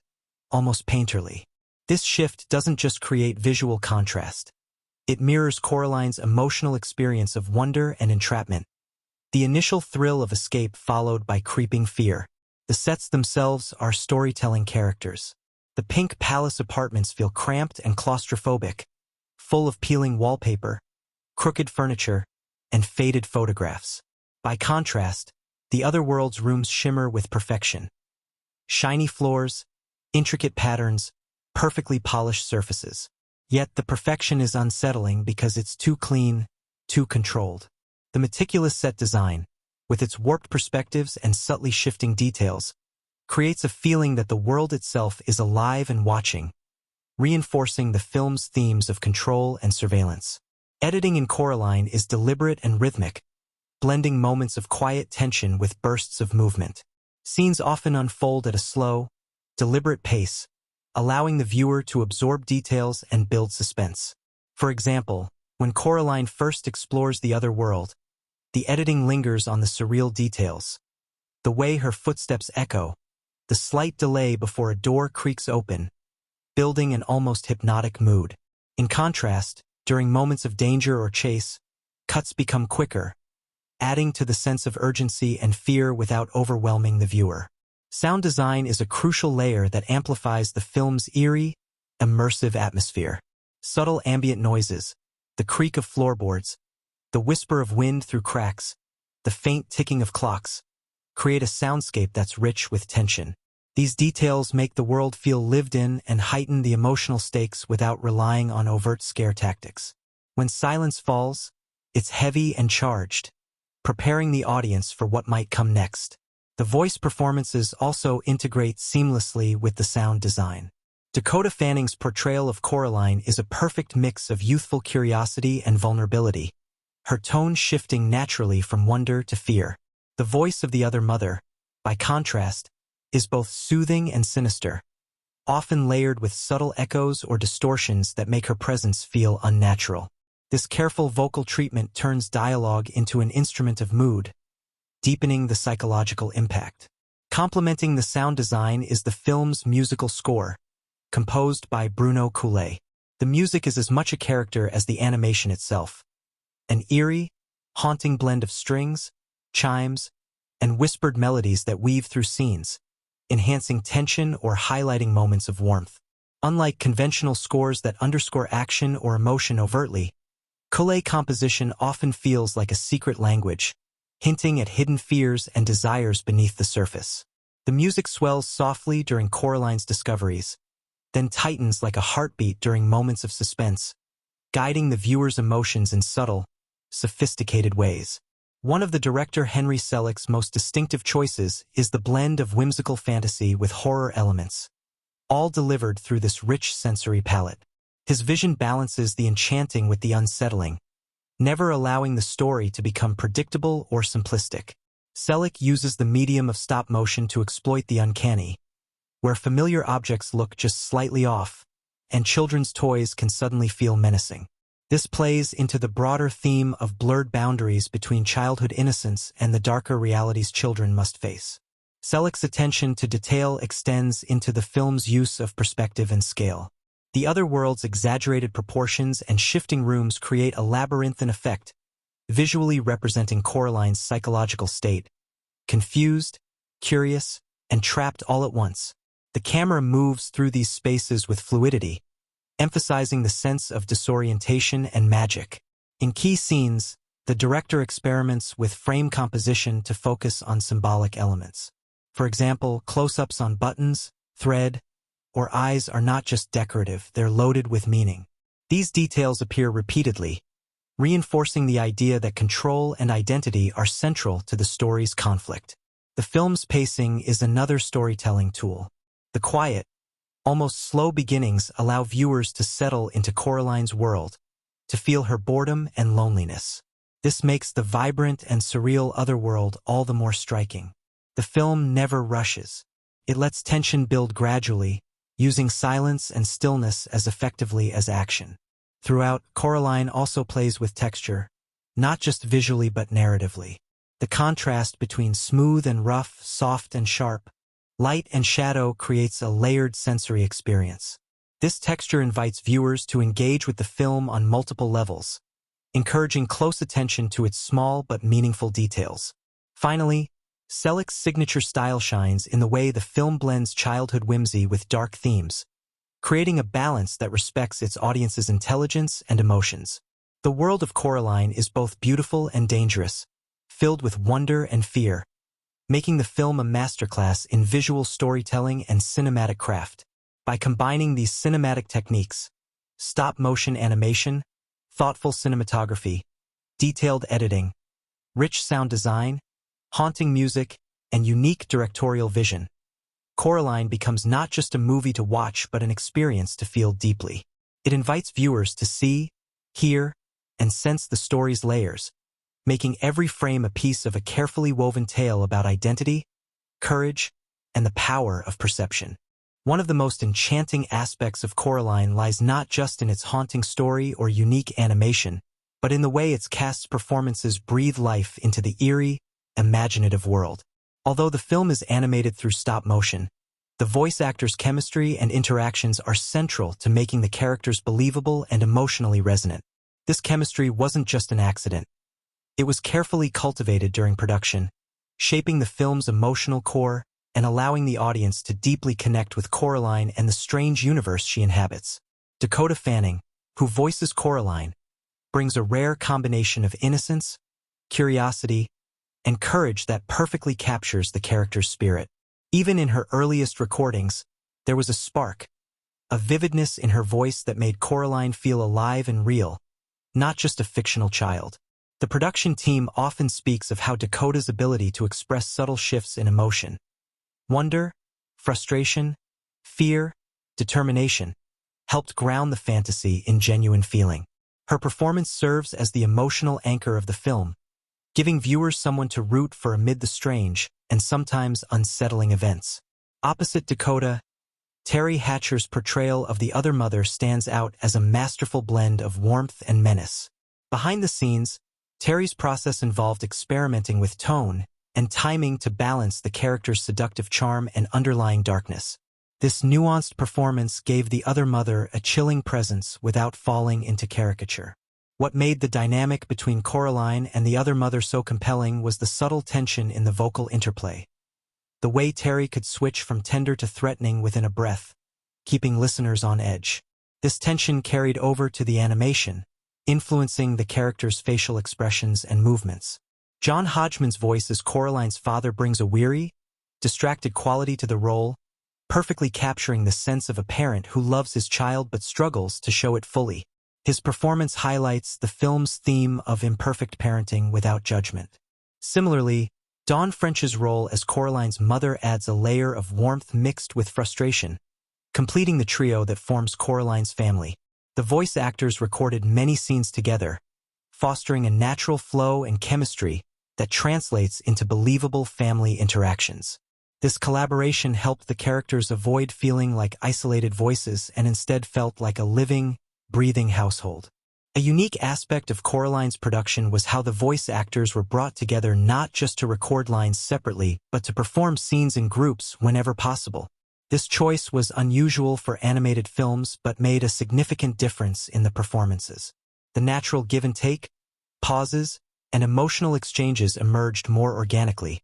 almost painterly. This shift doesn't just create visual contrast. It mirrors Coraline's emotional experience of wonder and entrapment. The initial thrill of escape followed by creeping fear. The sets themselves are storytelling characters. The pink palace apartments feel cramped and claustrophobic, full of peeling wallpaper, crooked furniture, and faded photographs. By contrast, the other world's rooms shimmer with perfection. Shiny floors, intricate patterns, perfectly polished surfaces. Yet the perfection is unsettling because it's too clean, too controlled. The meticulous set design, with its warped perspectives and subtly shifting details, creates a feeling that the world itself is alive and watching, reinforcing the film's themes of control and surveillance. Editing in Coraline is deliberate and rhythmic, blending moments of quiet tension with bursts of movement. Scenes often unfold at a slow, deliberate pace, allowing the viewer to absorb details and build suspense. For example, when Coraline first explores the other world, the editing lingers on the surreal details. The way her footsteps echo, the slight delay before a door creaks open, building an almost hypnotic mood. In contrast, during moments of danger or chase, cuts become quicker, adding to the sense of urgency and fear without overwhelming the viewer. Sound design is a crucial layer that amplifies the film's eerie, immersive atmosphere. Subtle ambient noises, the creak of floorboards, the whisper of wind through cracks, the faint ticking of clocks, create a soundscape that's rich with tension. These details make the world feel lived in and heighten the emotional stakes without relying on overt scare tactics. When silence falls, it's heavy and charged, preparing the audience for what might come next. The voice performances also integrate seamlessly with the sound design. Dakota Fanning's portrayal of Coraline is a perfect mix of youthful curiosity and vulnerability, her tone shifting naturally from wonder to fear. The voice of the other mother, by contrast, is both soothing and sinister, often layered with subtle echoes or distortions that make her presence feel unnatural. This careful vocal treatment turns dialogue into an instrument of mood, deepening the psychological impact. Complementing the sound design is the film's musical score, composed by Bruno Coulet. The music is as much a character as the animation itself. An eerie, haunting blend of strings, chimes, and whispered melodies that weave through scenes, enhancing tension or highlighting moments of warmth. Unlike conventional scores that underscore action or emotion overtly, Coulet composition often feels like a secret language, hinting at hidden fears and desires beneath the surface. The music swells softly during Coraline's discoveries, then tightens like a heartbeat during moments of suspense, guiding the viewer's emotions in subtle, sophisticated ways. One of the director Henry Selick's most distinctive choices is the blend of whimsical fantasy with horror elements, all delivered through this rich sensory palette. His vision balances the enchanting with the unsettling, never allowing the story to become predictable or simplistic. Selick uses the medium of stop motion to exploit the uncanny, where familiar objects look just slightly off, and children's toys can suddenly feel menacing. This plays into the broader theme of blurred boundaries between childhood innocence and the darker realities children must face. Selick's attention to detail extends into the film's use of perspective and scale. The other world's exaggerated proportions and shifting rooms create a labyrinthine effect, visually representing Coraline's psychological state, confused, curious, and trapped all at once. The camera moves through these spaces with fluidity, emphasizing the sense of disorientation and magic. In key scenes, the director experiments with frame composition to focus on symbolic elements. For example, close-ups on buttons, thread, or eyes are not just decorative, they're loaded with meaning. These details appear repeatedly, reinforcing the idea that control and identity are central to the story's conflict. The film's pacing is another storytelling tool. The quiet, almost slow beginnings allow viewers to settle into Coraline's world, to feel her boredom and loneliness. This makes the vibrant and surreal otherworld all the more striking. The film never rushes. It lets tension build gradually, using silence and stillness as effectively as action. Throughout, Coraline also plays with texture, not just visually but narratively. The contrast between smooth and rough, soft and sharp, light and shadow creates a layered sensory experience. This texture invites viewers to engage with the film on multiple levels, encouraging close attention to its small but meaningful details. Finally, Selick's signature style shines in the way the film blends childhood whimsy with dark themes, creating a balance that respects its audience's intelligence and emotions. The world of Coraline is both beautiful and dangerous, filled with wonder and fear, making the film a masterclass in visual storytelling and cinematic craft. By combining these cinematic techniques, stop-motion animation, thoughtful cinematography, detailed editing, rich sound design, haunting music, and unique directorial vision, Coraline becomes not just a movie to watch but an experience to feel deeply. It invites viewers to see, hear, and sense the story's layers, making every frame a piece of a carefully woven tale about identity, courage, and the power of perception. One of the most enchanting aspects of Coraline lies not just in its haunting story or unique animation, but in the way its cast's performances breathe life into the eerie, imaginative world. Although the film is animated through stop motion, the voice actors' chemistry and interactions are central to making the characters believable and emotionally resonant. This chemistry wasn't just an accident. It was carefully cultivated during production, shaping the film's emotional core and allowing the audience to deeply connect with Coraline and the strange universe she inhabits. Dakota Fanning, who voices Coraline, brings a rare combination of innocence, curiosity, and courage that perfectly captures the character's spirit. Even in her earliest recordings, there was a spark, a vividness in her voice that made Coraline feel alive and real, not just a fictional child. The production team often speaks of how Dakota's ability to express subtle shifts in emotion, wonder, frustration, fear, determination, helped ground the fantasy in genuine feeling. Her performance serves as the emotional anchor of the film, giving viewers someone to root for amid the strange and sometimes unsettling events. Opposite Dakota, Teri Hatcher's portrayal of the other mother stands out as a masterful blend of warmth and menace. Behind the scenes, Teri's process involved experimenting with tone and timing to balance the character's seductive charm and underlying darkness. This nuanced performance gave the other mother a chilling presence without falling into caricature. What made the dynamic between Coraline and the other mother so compelling was the subtle tension in the vocal interplay. The way Teri could switch from tender to threatening within a breath, keeping listeners on edge. This tension carried over to the animation, influencing the character's facial expressions and movements. John Hodgman's voice as Coraline's father brings a weary, distracted quality to the role, perfectly capturing the sense of a parent who loves his child but struggles to show it fully. His performance highlights the film's theme of imperfect parenting without judgment. Similarly, Dawn French's role as Coraline's mother adds a layer of warmth mixed with frustration, completing the trio that forms Coraline's family. The voice actors recorded many scenes together, fostering a natural flow and chemistry that translates into believable family interactions. This collaboration helped the characters avoid feeling like isolated voices and instead felt like a living, breathing household. A unique aspect of Coraline's production was how the voice actors were brought together not just to record lines separately, but to perform scenes in groups whenever possible. This choice was unusual for animated films but made a significant difference in the performances. The natural give and take, pauses, and emotional exchanges emerged more organically,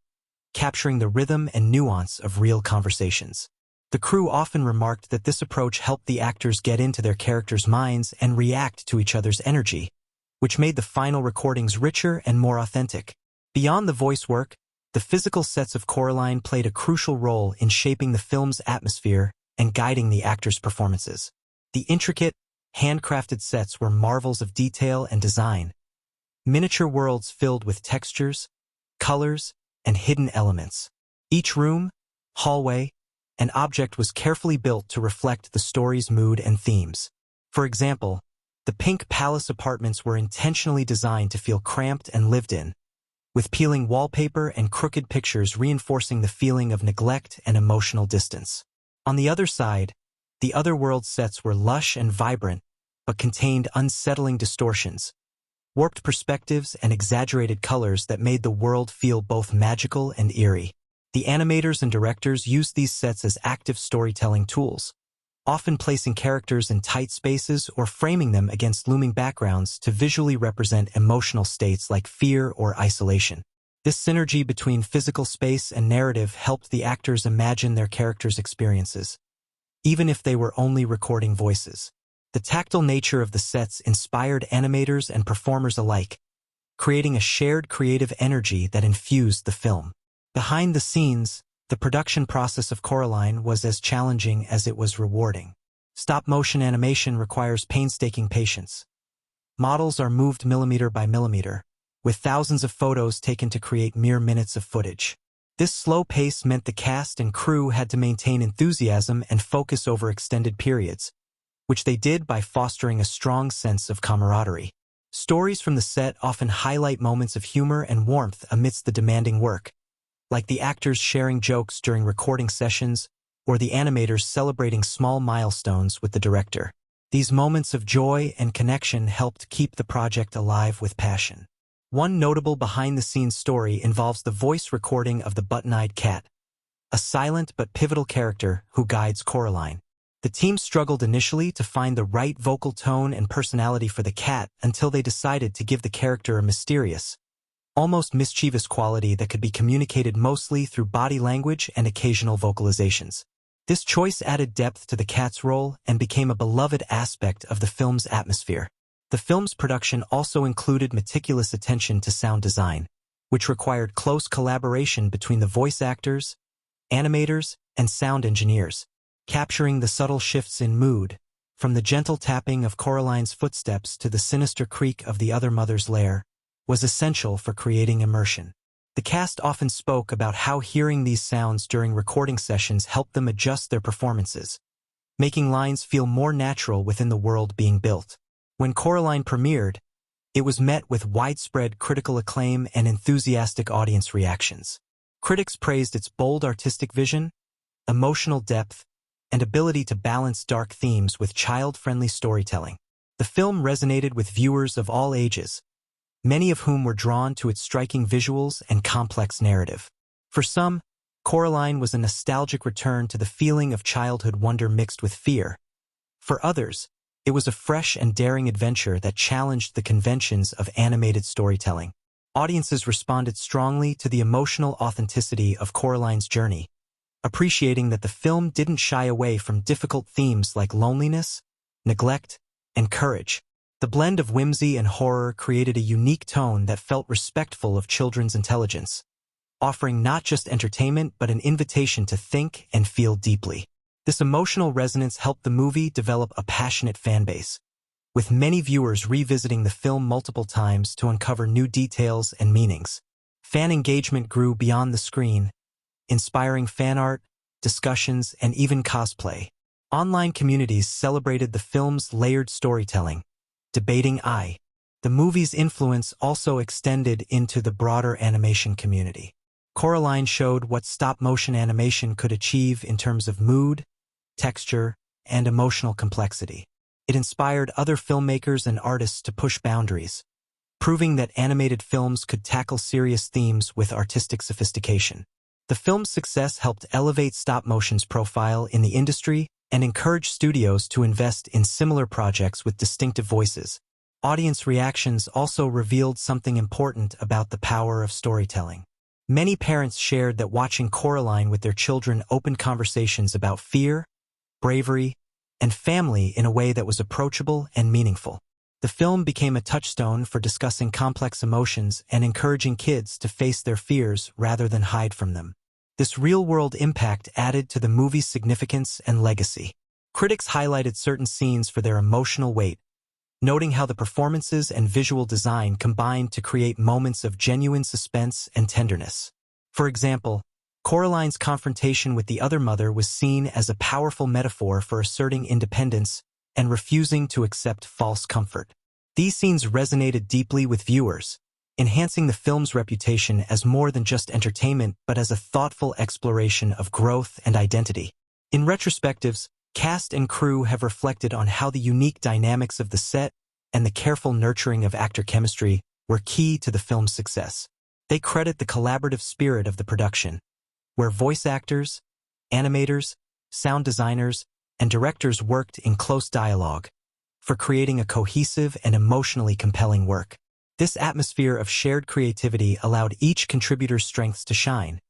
capturing the rhythm and nuance of real conversations. The crew often remarked that this approach helped the actors get into their characters' minds and react to each other's energy, which made the final recordings richer and more authentic. Beyond the voice work, the physical sets of Coraline played a crucial role in shaping the film's atmosphere and guiding the actors' performances. The intricate, handcrafted sets were marvels of detail and design, miniature worlds filled with textures, colors, and hidden elements. Each room, hallway, and object was carefully built to reflect the story's mood and themes. For example, the Pink Palace apartments were intentionally designed to feel cramped and lived in, with peeling wallpaper and crooked pictures reinforcing the feeling of neglect and emotional distance. On the other side, the otherworld sets were lush and vibrant, but contained unsettling distortions, warped perspectives, and exaggerated colors that made the world feel both magical and eerie. The animators and directors used these sets as active storytelling tools, often placing characters in tight spaces or framing them against looming backgrounds to visually represent emotional states like fear or isolation. This synergy between physical space and narrative helped the actors imagine their characters' experiences, even if they were only recording voices. The tactile nature of the sets inspired animators and performers alike, creating a shared creative energy that infused the film. Behind the scenes, the production process of Coraline was as challenging as it was rewarding. Stop-motion animation requires painstaking patience. Models are moved millimeter by millimeter, with thousands of photos taken to create mere minutes of footage. This slow pace meant the cast and crew had to maintain enthusiasm and focus over extended periods, which they did by fostering a strong sense of camaraderie. Stories from the set often highlight moments of humor and warmth amidst the demanding work, like the actors sharing jokes during recording sessions or the animators celebrating small milestones with the director. These moments of joy and connection helped keep the project alive with passion. One notable behind-the-scenes story involves the voice recording of the button-eyed cat, a silent but pivotal character who guides Coraline. The team struggled initially to find the right vocal tone and personality for the cat until they decided to give the character a mysterious, almost mischievous quality that could be communicated mostly through body language and occasional vocalizations. This choice added depth to the cat's role and became a beloved aspect of the film's atmosphere. The film's production also included meticulous attention to sound design, which required close collaboration between the voice actors, animators, and sound engineers. Capturing the subtle shifts in mood, from the gentle tapping of Coraline's footsteps to the sinister creak of the other mother's lair, was essential for creating immersion. The cast often spoke about how hearing these sounds during recording sessions helped them adjust their performances, making lines feel more natural within the world being built. When Coraline premiered, it was met with widespread critical acclaim and enthusiastic audience reactions. Critics praised its bold artistic vision, emotional depth, and ability to balance dark themes with child-friendly storytelling. The film resonated with viewers of all ages, many of whom were drawn to its striking visuals and complex narrative. For some, Coraline was a nostalgic return to the feeling of childhood wonder mixed with fear. For others, it was a fresh and daring adventure that challenged the conventions of animated storytelling. Audiences responded strongly to the emotional authenticity of Coraline's journey, appreciating that the film didn't shy away from difficult themes like loneliness, neglect, and courage. The blend of whimsy and horror created a unique tone that felt respectful of children's intelligence, offering not just entertainment but an invitation to think and feel deeply. This emotional resonance helped the movie develop a passionate fanbase, with many viewers revisiting the film multiple times to uncover new details and meanings. Fan engagement grew beyond the screen, inspiring fan art, discussions, and even cosplay. Online communities celebrated the film's layered storytelling, debating the movie's influence also extended into the broader animation community. Coraline showed what stop-motion animation could achieve in terms of mood, texture, and emotional complexity. It inspired other filmmakers and artists to push boundaries, proving that animated films could tackle serious themes with artistic sophistication. The film's success helped elevate stop-motion's profile in the industry and encourage studios to invest in similar projects with distinctive voices. Audience reactions also revealed something important about the power of storytelling. Many parents shared that watching Coraline with their children opened conversations about fear, bravery, and family in a way that was approachable and meaningful. The film became a touchstone for discussing complex emotions and encouraging kids to face their fears rather than hide from them. This real-world impact added to the movie's significance and legacy. Critics highlighted certain scenes for their emotional weight, noting how the performances and visual design combined to create moments of genuine suspense and tenderness. For example, Coraline's confrontation with the other mother was seen as a powerful metaphor for asserting independence and refusing to accept false comfort. These scenes resonated deeply with viewers, enhancing the film's reputation as more than just entertainment but as a thoughtful exploration of growth and identity. In retrospectives, cast and crew have reflected on how the unique dynamics of the set and the careful nurturing of actor chemistry were key to the film's success. They credit the collaborative spirit of the production, where voice actors, animators, sound designers, and directors worked in close dialogue, for creating a cohesive and emotionally compelling work. This atmosphere of shared creativity allowed each contributor's strengths to shine,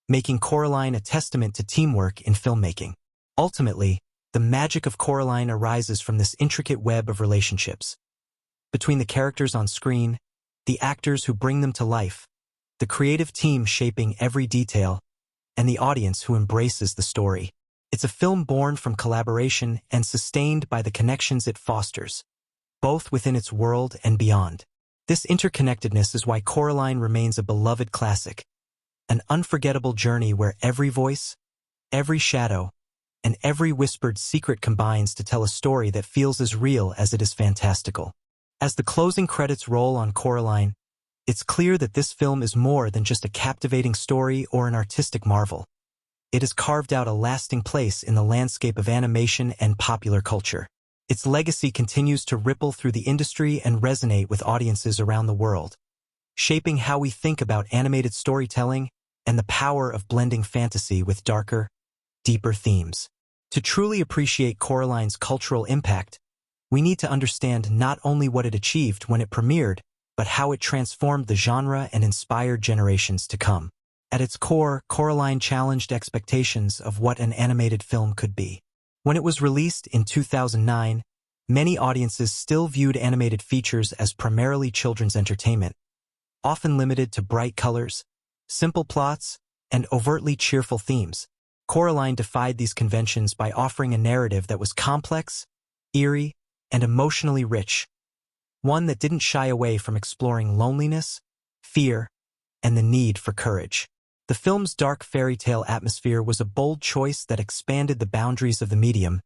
making Coraline a testament to teamwork in filmmaking. Ultimately, the magic of Coraline arises from this intricate web of relationships between the characters on screen, the actors who bring them to life, the creative team shaping every detail, and the audience who embraces the story. It's a film born from collaboration and sustained by the connections it fosters, both within its world and beyond. This interconnectedness is why Coraline remains a beloved classic, an unforgettable journey where every voice, every shadow, and every whispered secret combines to tell a story that feels as real as it is fantastical. As the closing credits roll on Coraline, it's clear that this film is more than just a captivating story or an artistic marvel. It has carved out a lasting place in the landscape of animation and popular culture. Its legacy continues to ripple through the industry and resonate with audiences around the world, shaping how we think about animated storytelling and the power of blending fantasy with darker, deeper themes. To truly appreciate Coraline's cultural impact, we need to understand not only what it achieved when it premiered, but how it transformed the genre and inspired generations to come. At its core, Coraline challenged expectations of what an animated film could be. When it was released in 2009, many audiences still viewed animated features as primarily children's entertainment, often limited to bright colors, simple plots, and overtly cheerful themes. Coraline defied these conventions by offering a narrative that was complex, eerie, and emotionally rich, one that didn't shy away from exploring loneliness, fear, and the need for courage. The film's dark fairy tale atmosphere was a bold choice that expanded the boundaries of the medium,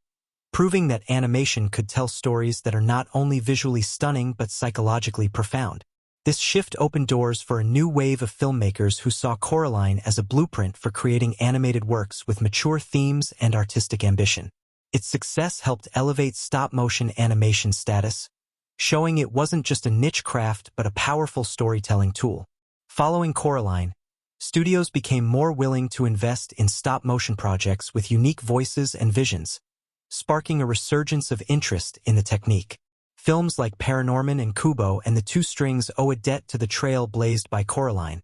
proving that animation could tell stories that are not only visually stunning but psychologically profound. This shift opened doors for a new wave of filmmakers who saw Coraline as a blueprint for creating animated works with mature themes and artistic ambition. Its success helped elevate stop-motion animation status, showing it wasn't just a niche craft but a powerful storytelling tool. Following Coraline, studios became more willing to invest in stop-motion projects with unique voices and visions, sparking a resurgence of interest in the technique. Films like Paranorman and Kubo and the Two Strings owe a debt to the trail blazed by Coraline,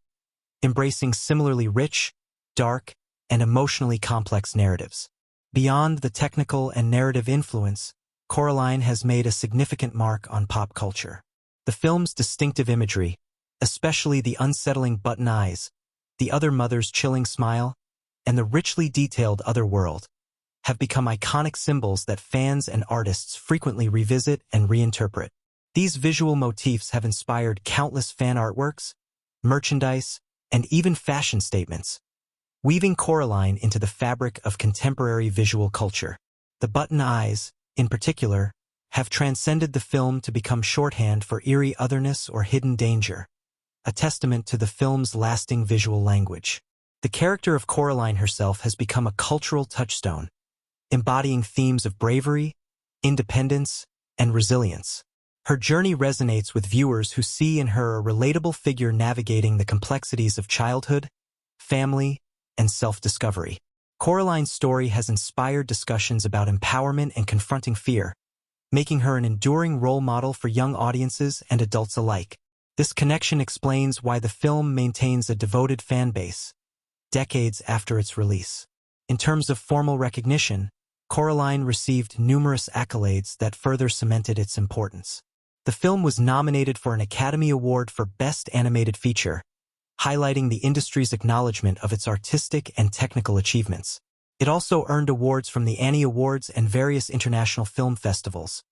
embracing similarly rich, dark, and emotionally complex narratives. Beyond the technical and narrative influence, Coraline has made a significant mark on pop culture. The film's distinctive imagery, especially the unsettling button eyes, the other mother's chilling smile, and the richly detailed other world, have become iconic symbols that fans and artists frequently revisit and reinterpret. These visual motifs have inspired countless fan artworks, merchandise, and even fashion statements, weaving Coraline into the fabric of contemporary visual culture. The button eyes, in particular, have transcended the film to become shorthand for eerie otherness or hidden danger, a testament to the film's lasting visual language. The character of Coraline herself has become a cultural touchstone, embodying themes of bravery, independence, and resilience. Her journey resonates with viewers who see in her a relatable figure navigating the complexities of childhood, family, and self-discovery. Coraline's story has inspired discussions about empowerment and confronting fear, making her an enduring role model for young audiences and adults alike. This connection explains why the film maintains a devoted fan base, decades after its release. In terms of formal recognition, Coraline received numerous accolades that further cemented its importance. The film was nominated for an Academy Award for Best Animated Feature, highlighting the industry's acknowledgement of its artistic and technical achievements. It also earned awards from the Annie Awards and various international film festivals,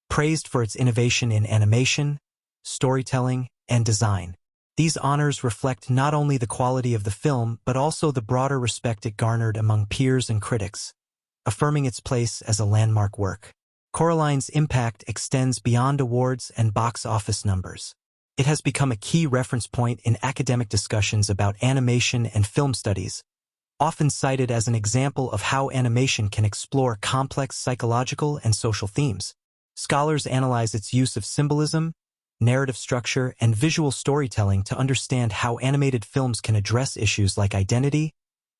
praised for its innovation in animation, storytelling, and design. These honors reflect not only the quality of the film but also the broader respect it garnered among peers and critics, affirming its place as a landmark work. Coraline's impact extends beyond awards and box office numbers. It has become a key reference point in academic discussions about animation and film studies, often cited as an example of how animation can explore complex psychological and social themes. Scholars analyze its use of symbolism, narrative structure, and visual storytelling to understand how animated films can address issues like identity,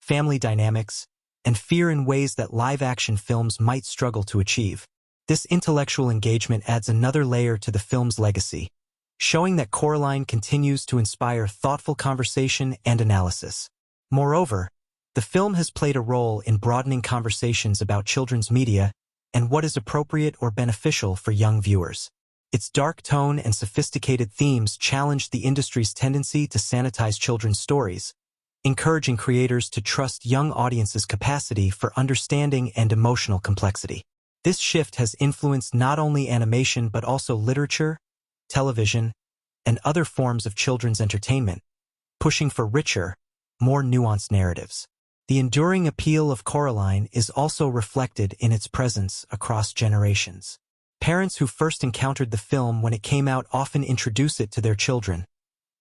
family dynamics, and fear in ways that live-action films might struggle to achieve. This intellectual engagement adds another layer to the film's legacy, showing that Coraline continues to inspire thoughtful conversation and analysis. Moreover, the film has played a role in broadening conversations about children's media and what is appropriate or beneficial for young viewers. Its dark tone and sophisticated themes challenge the industry's tendency to sanitize children's stories, encouraging creators to trust young audiences' capacity for understanding and emotional complexity. This shift has influenced not only animation but also literature, television, and other forms of children's entertainment, pushing for richer, more nuanced narratives. The enduring appeal of Coraline is also reflected in its presence across generations. Parents who first encountered the film when it came out often introduce it to their children,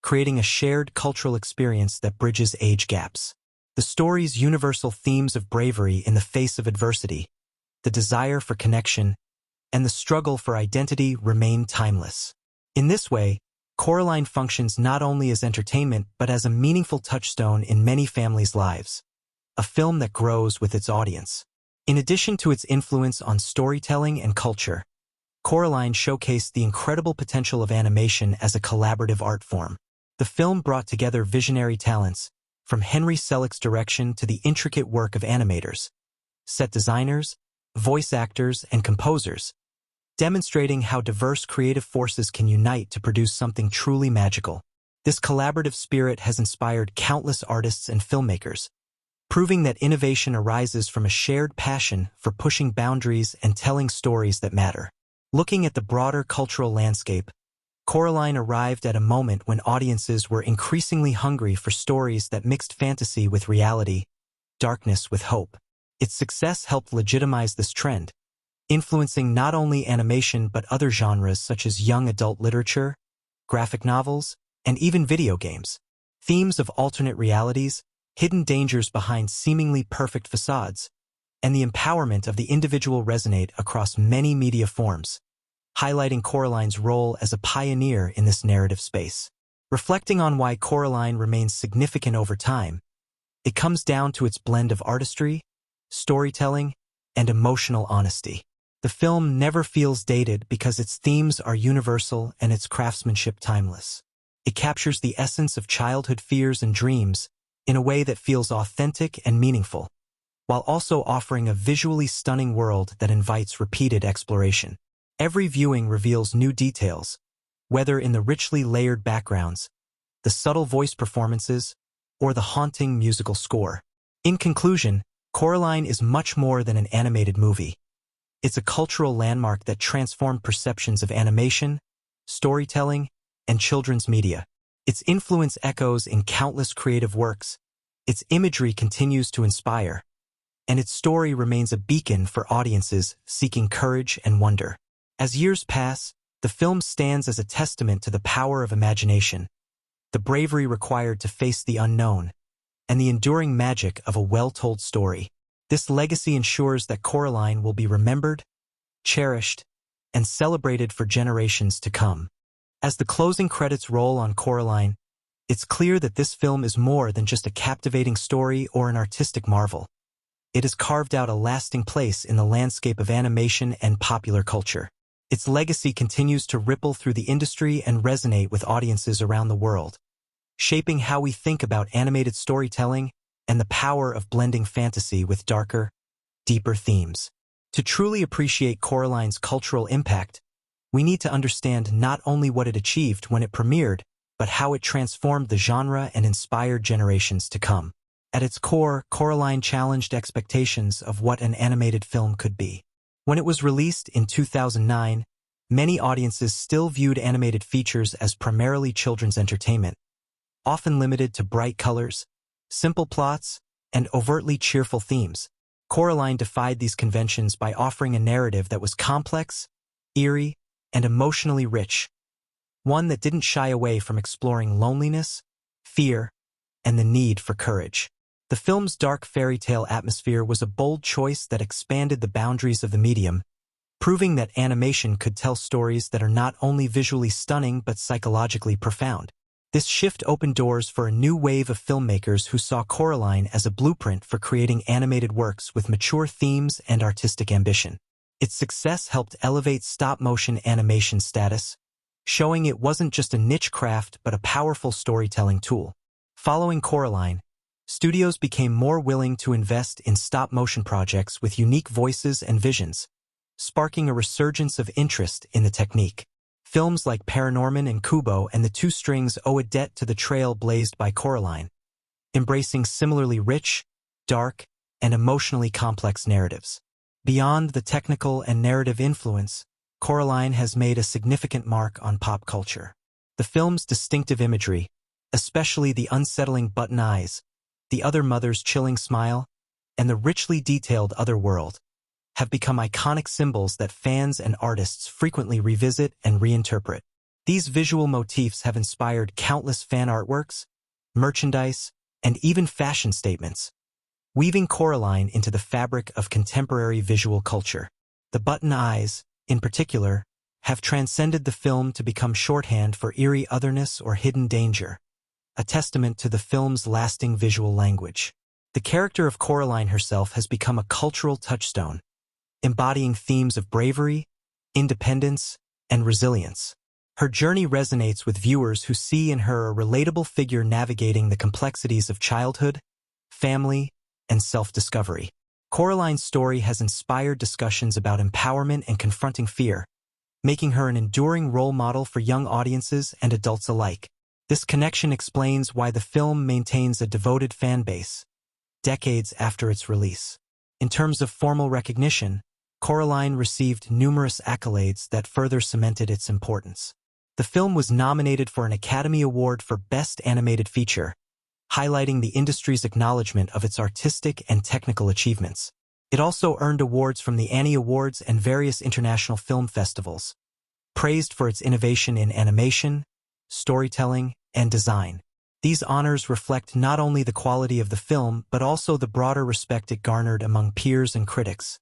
creating a shared cultural experience that bridges age gaps. The story's universal themes of bravery in the face of adversity, the desire for connection, and the struggle for identity remain timeless. In this way, Coraline functions not only as entertainment but as a meaningful touchstone in many families' lives, a film that grows with its audience. In addition to its influence on storytelling and culture, Coraline showcased the incredible potential of animation as a collaborative art form. The film brought together visionary talents, from Henry Selick's direction to the intricate work of animators, set designers, voice actors, and composers, demonstrating how diverse creative forces can unite to produce something truly magical. This collaborative spirit has inspired countless artists and filmmakers, proving that innovation arises from a shared passion for pushing boundaries and telling stories that matter. Looking at the broader cultural landscape, Coraline arrived at a moment when audiences were increasingly hungry for stories that mixed fantasy with reality, darkness with hope. Its success helped legitimize this trend, influencing not only animation but other genres such as young adult literature, graphic novels, and even video games. Themes of alternate realities, hidden dangers behind seemingly perfect facades, and the empowerment of the individual resonate across many media forms, highlighting Coraline's role as a pioneer in this narrative space. Reflecting on why Coraline remains significant over time, it comes down to its blend of artistry, storytelling, and emotional honesty. The film never feels dated because its themes are universal and its craftsmanship timeless. It captures the essence of childhood fears and dreams in a way that feels authentic and meaningful, while also offering a visually stunning world that invites repeated exploration. Every viewing reveals new details, whether in the richly layered backgrounds, the subtle voice performances, or the haunting musical score. In conclusion, Coraline is much more than an animated movie. It's a cultural landmark that transformed perceptions of animation, storytelling, and children's media. Its influence echoes in countless creative works, its imagery continues to inspire, and its story remains a beacon for audiences seeking courage and wonder. As years pass, the film stands as a testament to the power of imagination, the bravery required to face the unknown, and the enduring magic of a well-told story. This legacy ensures that Coraline will be remembered, cherished, and celebrated for generations to come. As the closing credits roll on Coraline, it's clear that this film is more than just a captivating story or an artistic marvel. It has carved out a lasting place in the landscape of animation and popular culture. Its legacy continues to ripple through the industry and resonate with audiences around the world, shaping how we think about animated storytelling and the power of blending fantasy with darker, deeper themes. To truly appreciate Coraline's cultural impact, we need to understand not only what it achieved when it premiered, but how it transformed the genre and inspired generations to come. At its core, Coraline challenged expectations of what an animated film could be. When it was released in 2009, many audiences still viewed animated features as primarily children's entertainment, often limited to bright colors, simple plots, and overtly cheerful themes. Coraline defied these conventions by offering a narrative that was complex, eerie, and emotionally rich, one that didn't shy away from exploring loneliness, fear, and the need for courage. The film's dark fairy tale atmosphere was a bold choice that expanded the boundaries of the medium, proving that animation could tell stories that are not only visually stunning but psychologically profound. This shift opened doors for a new wave of filmmakers who saw Coraline as a blueprint for creating animated works with mature themes and artistic ambition. Its success helped elevate stop-motion animation status, showing it wasn't just a niche craft but a powerful storytelling tool. Following Coraline, studios became more willing to invest in stop-motion projects with unique voices and visions, sparking a resurgence of interest in the technique. Films like Paranorman and Kubo and the Two Strings owe a debt to the trail blazed by Coraline, embracing similarly rich, dark, and emotionally complex narratives. Beyond the technical and narrative influence, Coraline has made a significant mark on pop culture. The film's distinctive imagery, especially the unsettling button eyes, the other mother's chilling smile, and the richly detailed otherworld, have become iconic symbols that fans and artists frequently revisit and reinterpret. These visual motifs have inspired countless fan artworks, merchandise, and even fashion statements, weaving Coraline into the fabric of contemporary visual culture. The button eyes, in particular, have transcended the film to become shorthand for eerie otherness or hidden danger, a testament to the film's lasting visual language. The character of Coraline herself has become a cultural touchstone, embodying themes of bravery, independence, and resilience. Her journey resonates with viewers who see in her a relatable figure navigating the complexities of childhood, family, and self-discovery. Coraline's story has inspired discussions about empowerment and confronting fear, making her an enduring role model for young audiences and adults alike. This connection explains why the film maintains a devoted fan base, decades after its release. In terms of formal recognition, Coraline received numerous accolades that further cemented its importance. The film was nominated for an Academy Award for Best Animated Feature, highlighting the industry's acknowledgement of its artistic and technical achievements. It also earned awards from the Annie Awards and various international film festivals, praised for its innovation in animation, storytelling, and design. These honors reflect not only the quality of the film but also the broader respect it garnered among peers and critics,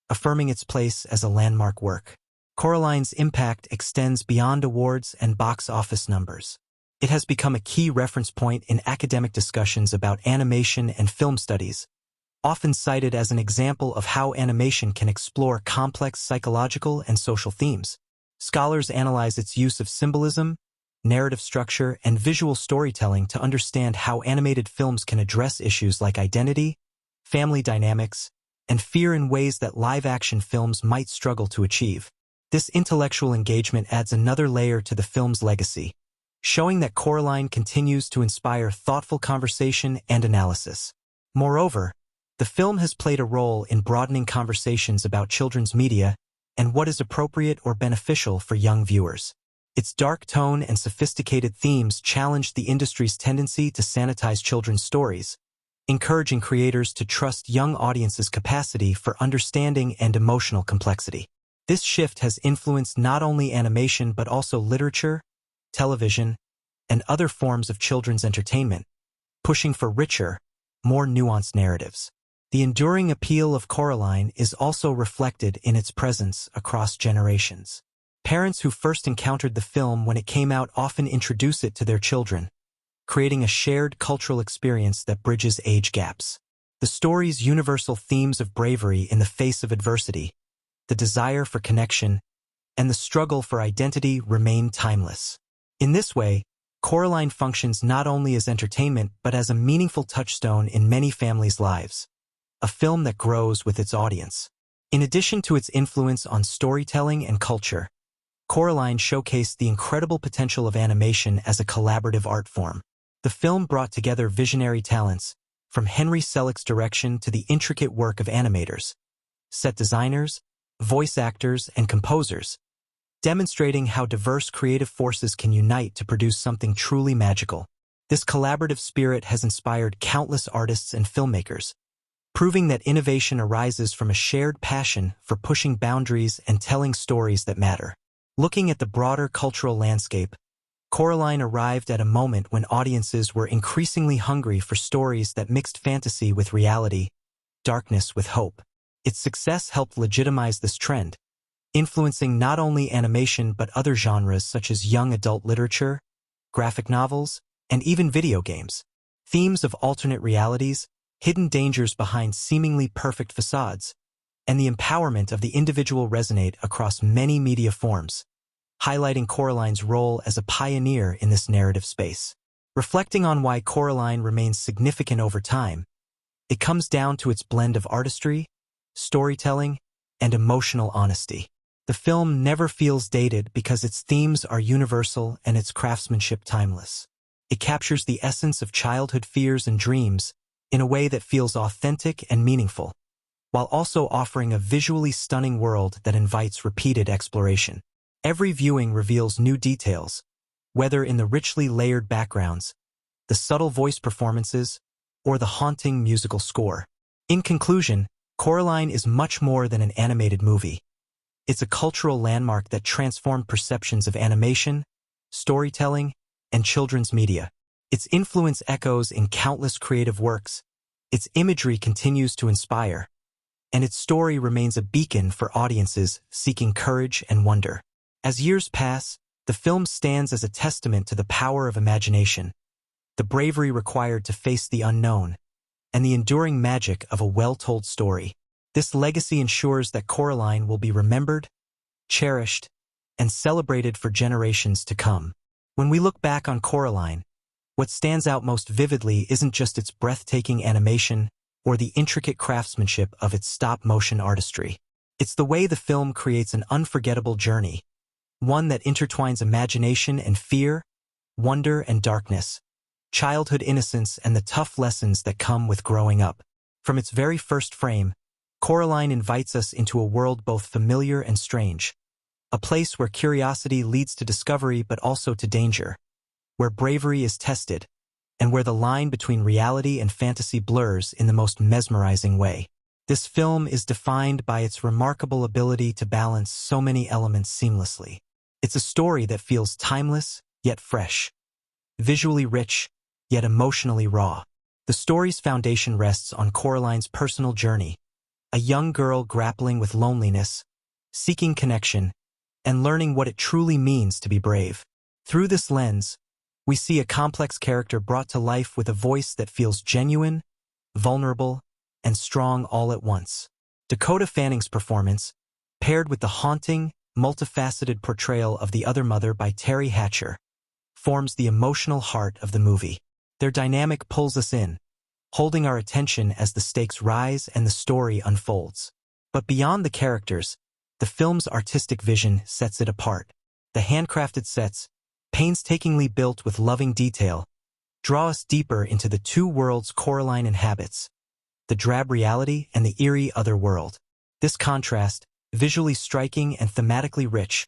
affirming its place as a landmark work. Coraline's impact extends beyond awards and box office numbers. It has become a key reference point in academic discussions about animation and film studies, often cited as an example of how animation can explore complex psychological and social themes. Scholars analyze its use of symbolism, narrative structure, and visual storytelling to understand how animated films can address issues like identity, family dynamics, and fear in ways that live-action films might struggle to achieve. This intellectual engagement adds another layer to the film's legacy, showing that Coraline continues to inspire thoughtful conversation and analysis. Moreover, the film has played a role in broadening conversations about children's media and what is appropriate or beneficial for young viewers. Its dark tone and sophisticated themes challenge the industry's tendency to sanitize children's stories, encouraging creators to trust young audiences' capacity for understanding and emotional complexity. This shift has influenced not only animation but also literature, television, and other forms of children's entertainment, pushing for richer, more nuanced narratives. The enduring appeal of Coraline is also reflected in its presence across generations. Parents who first encountered the film when it came out often introduce it to their children, creating a shared cultural experience that bridges age gaps. The story's universal themes of bravery in the face of adversity, the desire for connection, and the struggle for identity remain timeless. In this way, Coraline functions not only as entertainment but as a meaningful touchstone in many families' lives, a film that grows with its audience. In addition to its influence on storytelling and culture, Coraline showcased the incredible potential of animation as a collaborative art form. The film brought together visionary talents, from Henry Selick's direction to the intricate work of animators, set designers, voice actors, and composers, demonstrating how diverse creative forces can unite to produce something truly magical. This collaborative spirit has inspired countless artists and filmmakers, proving that innovation arises from a shared passion for pushing boundaries and telling stories that matter. Looking at the broader cultural landscape, Coraline arrived at a moment when audiences were increasingly hungry for stories that mixed fantasy with reality, darkness with hope. Its success helped legitimize this trend, influencing not only animation but other genres such as young adult literature, graphic novels, and even video games. Themes of alternate realities, hidden dangers behind seemingly perfect facades, and the empowerment of the individual resonate across many media forms, highlighting Coraline's role as a pioneer in this narrative space. Reflecting on why Coraline remains significant over time, it comes down to its blend of artistry, storytelling, and emotional honesty. The film never feels dated because its themes are universal and its craftsmanship timeless. It captures the essence of childhood fears and dreams in a way that feels authentic and meaningful, while also offering a visually stunning world that invites repeated exploration. Every viewing reveals new details, whether in the richly layered backgrounds, the subtle voice performances, or the haunting musical score. In conclusion, Coraline is much more than an animated movie. It's a cultural landmark that transformed perceptions of animation, storytelling, and children's media. Its influence echoes in countless creative works, its imagery continues to inspire, and its story remains a beacon for audiences seeking courage and wonder. As years pass, the film stands as a testament to the power of imagination, the bravery required to face the unknown, and the enduring magic of a well-told story. This legacy ensures that Coraline will be remembered, cherished, and celebrated for generations to come. When we look back on Coraline, what stands out most vividly isn't just its breathtaking animation or the intricate craftsmanship of its stop-motion artistry. It's the way the film creates an unforgettable journey, one that intertwines imagination and fear, wonder and darkness, childhood innocence and the tough lessons that come with growing up. From its very first frame, Coraline invites us into a world both familiar and strange, a place where curiosity leads to discovery but also to danger, where bravery is tested, and where the line between reality and fantasy blurs in the most mesmerizing way. This film is defined by its remarkable ability to balance so many elements seamlessly. It's a story that feels timeless, yet fresh, visually rich, yet emotionally raw. The story's foundation rests on Coraline's personal journey, a young girl grappling with loneliness, seeking connection, and learning what it truly means to be brave. Through this lens, we see a complex character brought to life with a voice that feels genuine, vulnerable, and strong all at once. Dakota Fanning's performance, paired with the haunting, multifaceted portrayal of the other mother by Teri Hatcher, forms the emotional heart of the movie. Their dynamic pulls us in, holding our attention as the stakes rise and the story unfolds. But beyond the characters, the film's artistic vision sets it apart. The handcrafted sets, painstakingly built with loving detail, draw us deeper into the two worlds Coraline inhabits, the drab reality and the eerie other world. This contrast, visually striking and thematically rich,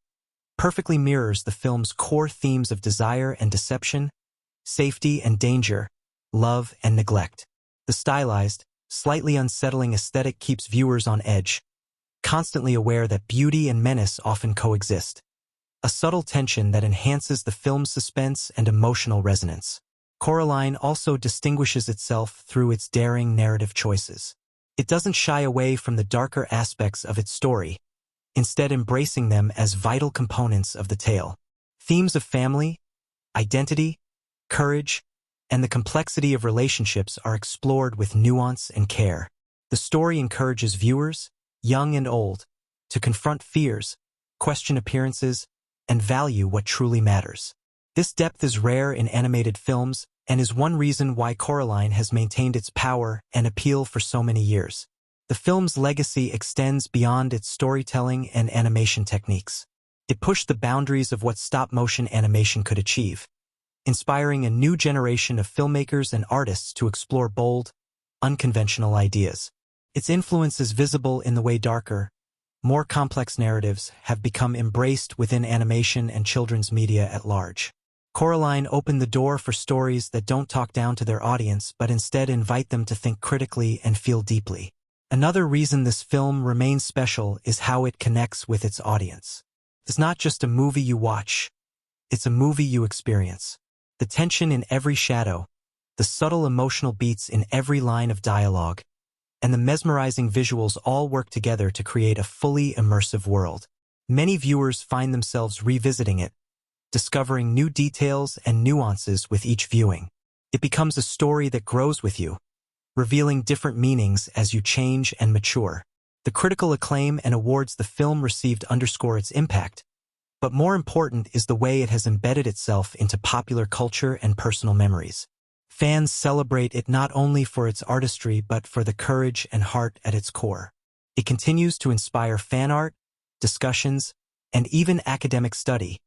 perfectly mirrors the film's core themes of desire and deception, safety and danger, love and neglect. The stylized, slightly unsettling aesthetic keeps viewers on edge, constantly aware that beauty and menace often coexist, a subtle tension that enhances the film's suspense and emotional resonance. Coraline also distinguishes itself through its daring narrative choices. It doesn't shy away from the darker aspects of its story, instead embracing them as vital components of the tale. Themes of family, identity, courage, and the complexity of relationships are explored with nuance and care. The story encourages viewers, young and old, to confront fears, question appearances, and value what truly matters. This depth is rare in animated films and is one reason why Coraline has maintained its power and appeal for so many years. The film's legacy extends beyond its storytelling and animation techniques. It pushed the boundaries of what stop-motion animation could achieve, inspiring a new generation of filmmakers and artists to explore bold, unconventional ideas. Its influence is visible in the way darker, more complex narratives have become embraced within animation and children's media at large. Coraline opened the door for stories that don't talk down to their audience but instead invite them to think critically and feel deeply. Another reason this film remains special is how it connects with its audience. It's not just a movie you watch, it's a movie you experience. The tension in every shadow, the subtle emotional beats in every line of dialogue, and the mesmerizing visuals all work together to create a fully immersive world. Many viewers find themselves revisiting it, discovering new details and nuances with each viewing. It becomes a story that grows with you, revealing different meanings as you change and mature. The critical acclaim and awards the film received underscore its impact, but more important is the way it has embedded itself into popular culture and personal memories. Fans celebrate it not only for its artistry but for the courage and heart at its core. It continues to inspire fan art, discussions, and even academic study,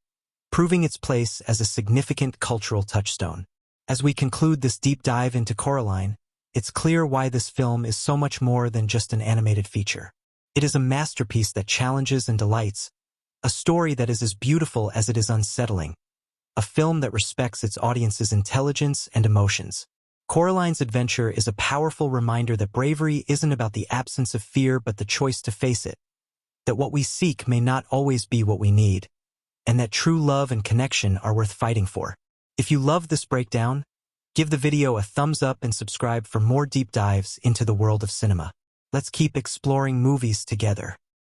proving its place as a significant cultural touchstone. As we conclude this deep dive into Coraline, it's clear why this film is so much more than just an animated feature. It is a masterpiece that challenges and delights, a story that is as beautiful as it is unsettling, a film that respects its audience's intelligence and emotions. Coraline's adventure is a powerful reminder that bravery isn't about the absence of fear but the choice to face it, that what we seek may not always be what we need, and that true love and connection are worth fighting for. If you love this breakdown, give the video a thumbs up and subscribe for more deep dives into the world of cinema. Let's keep exploring movies together.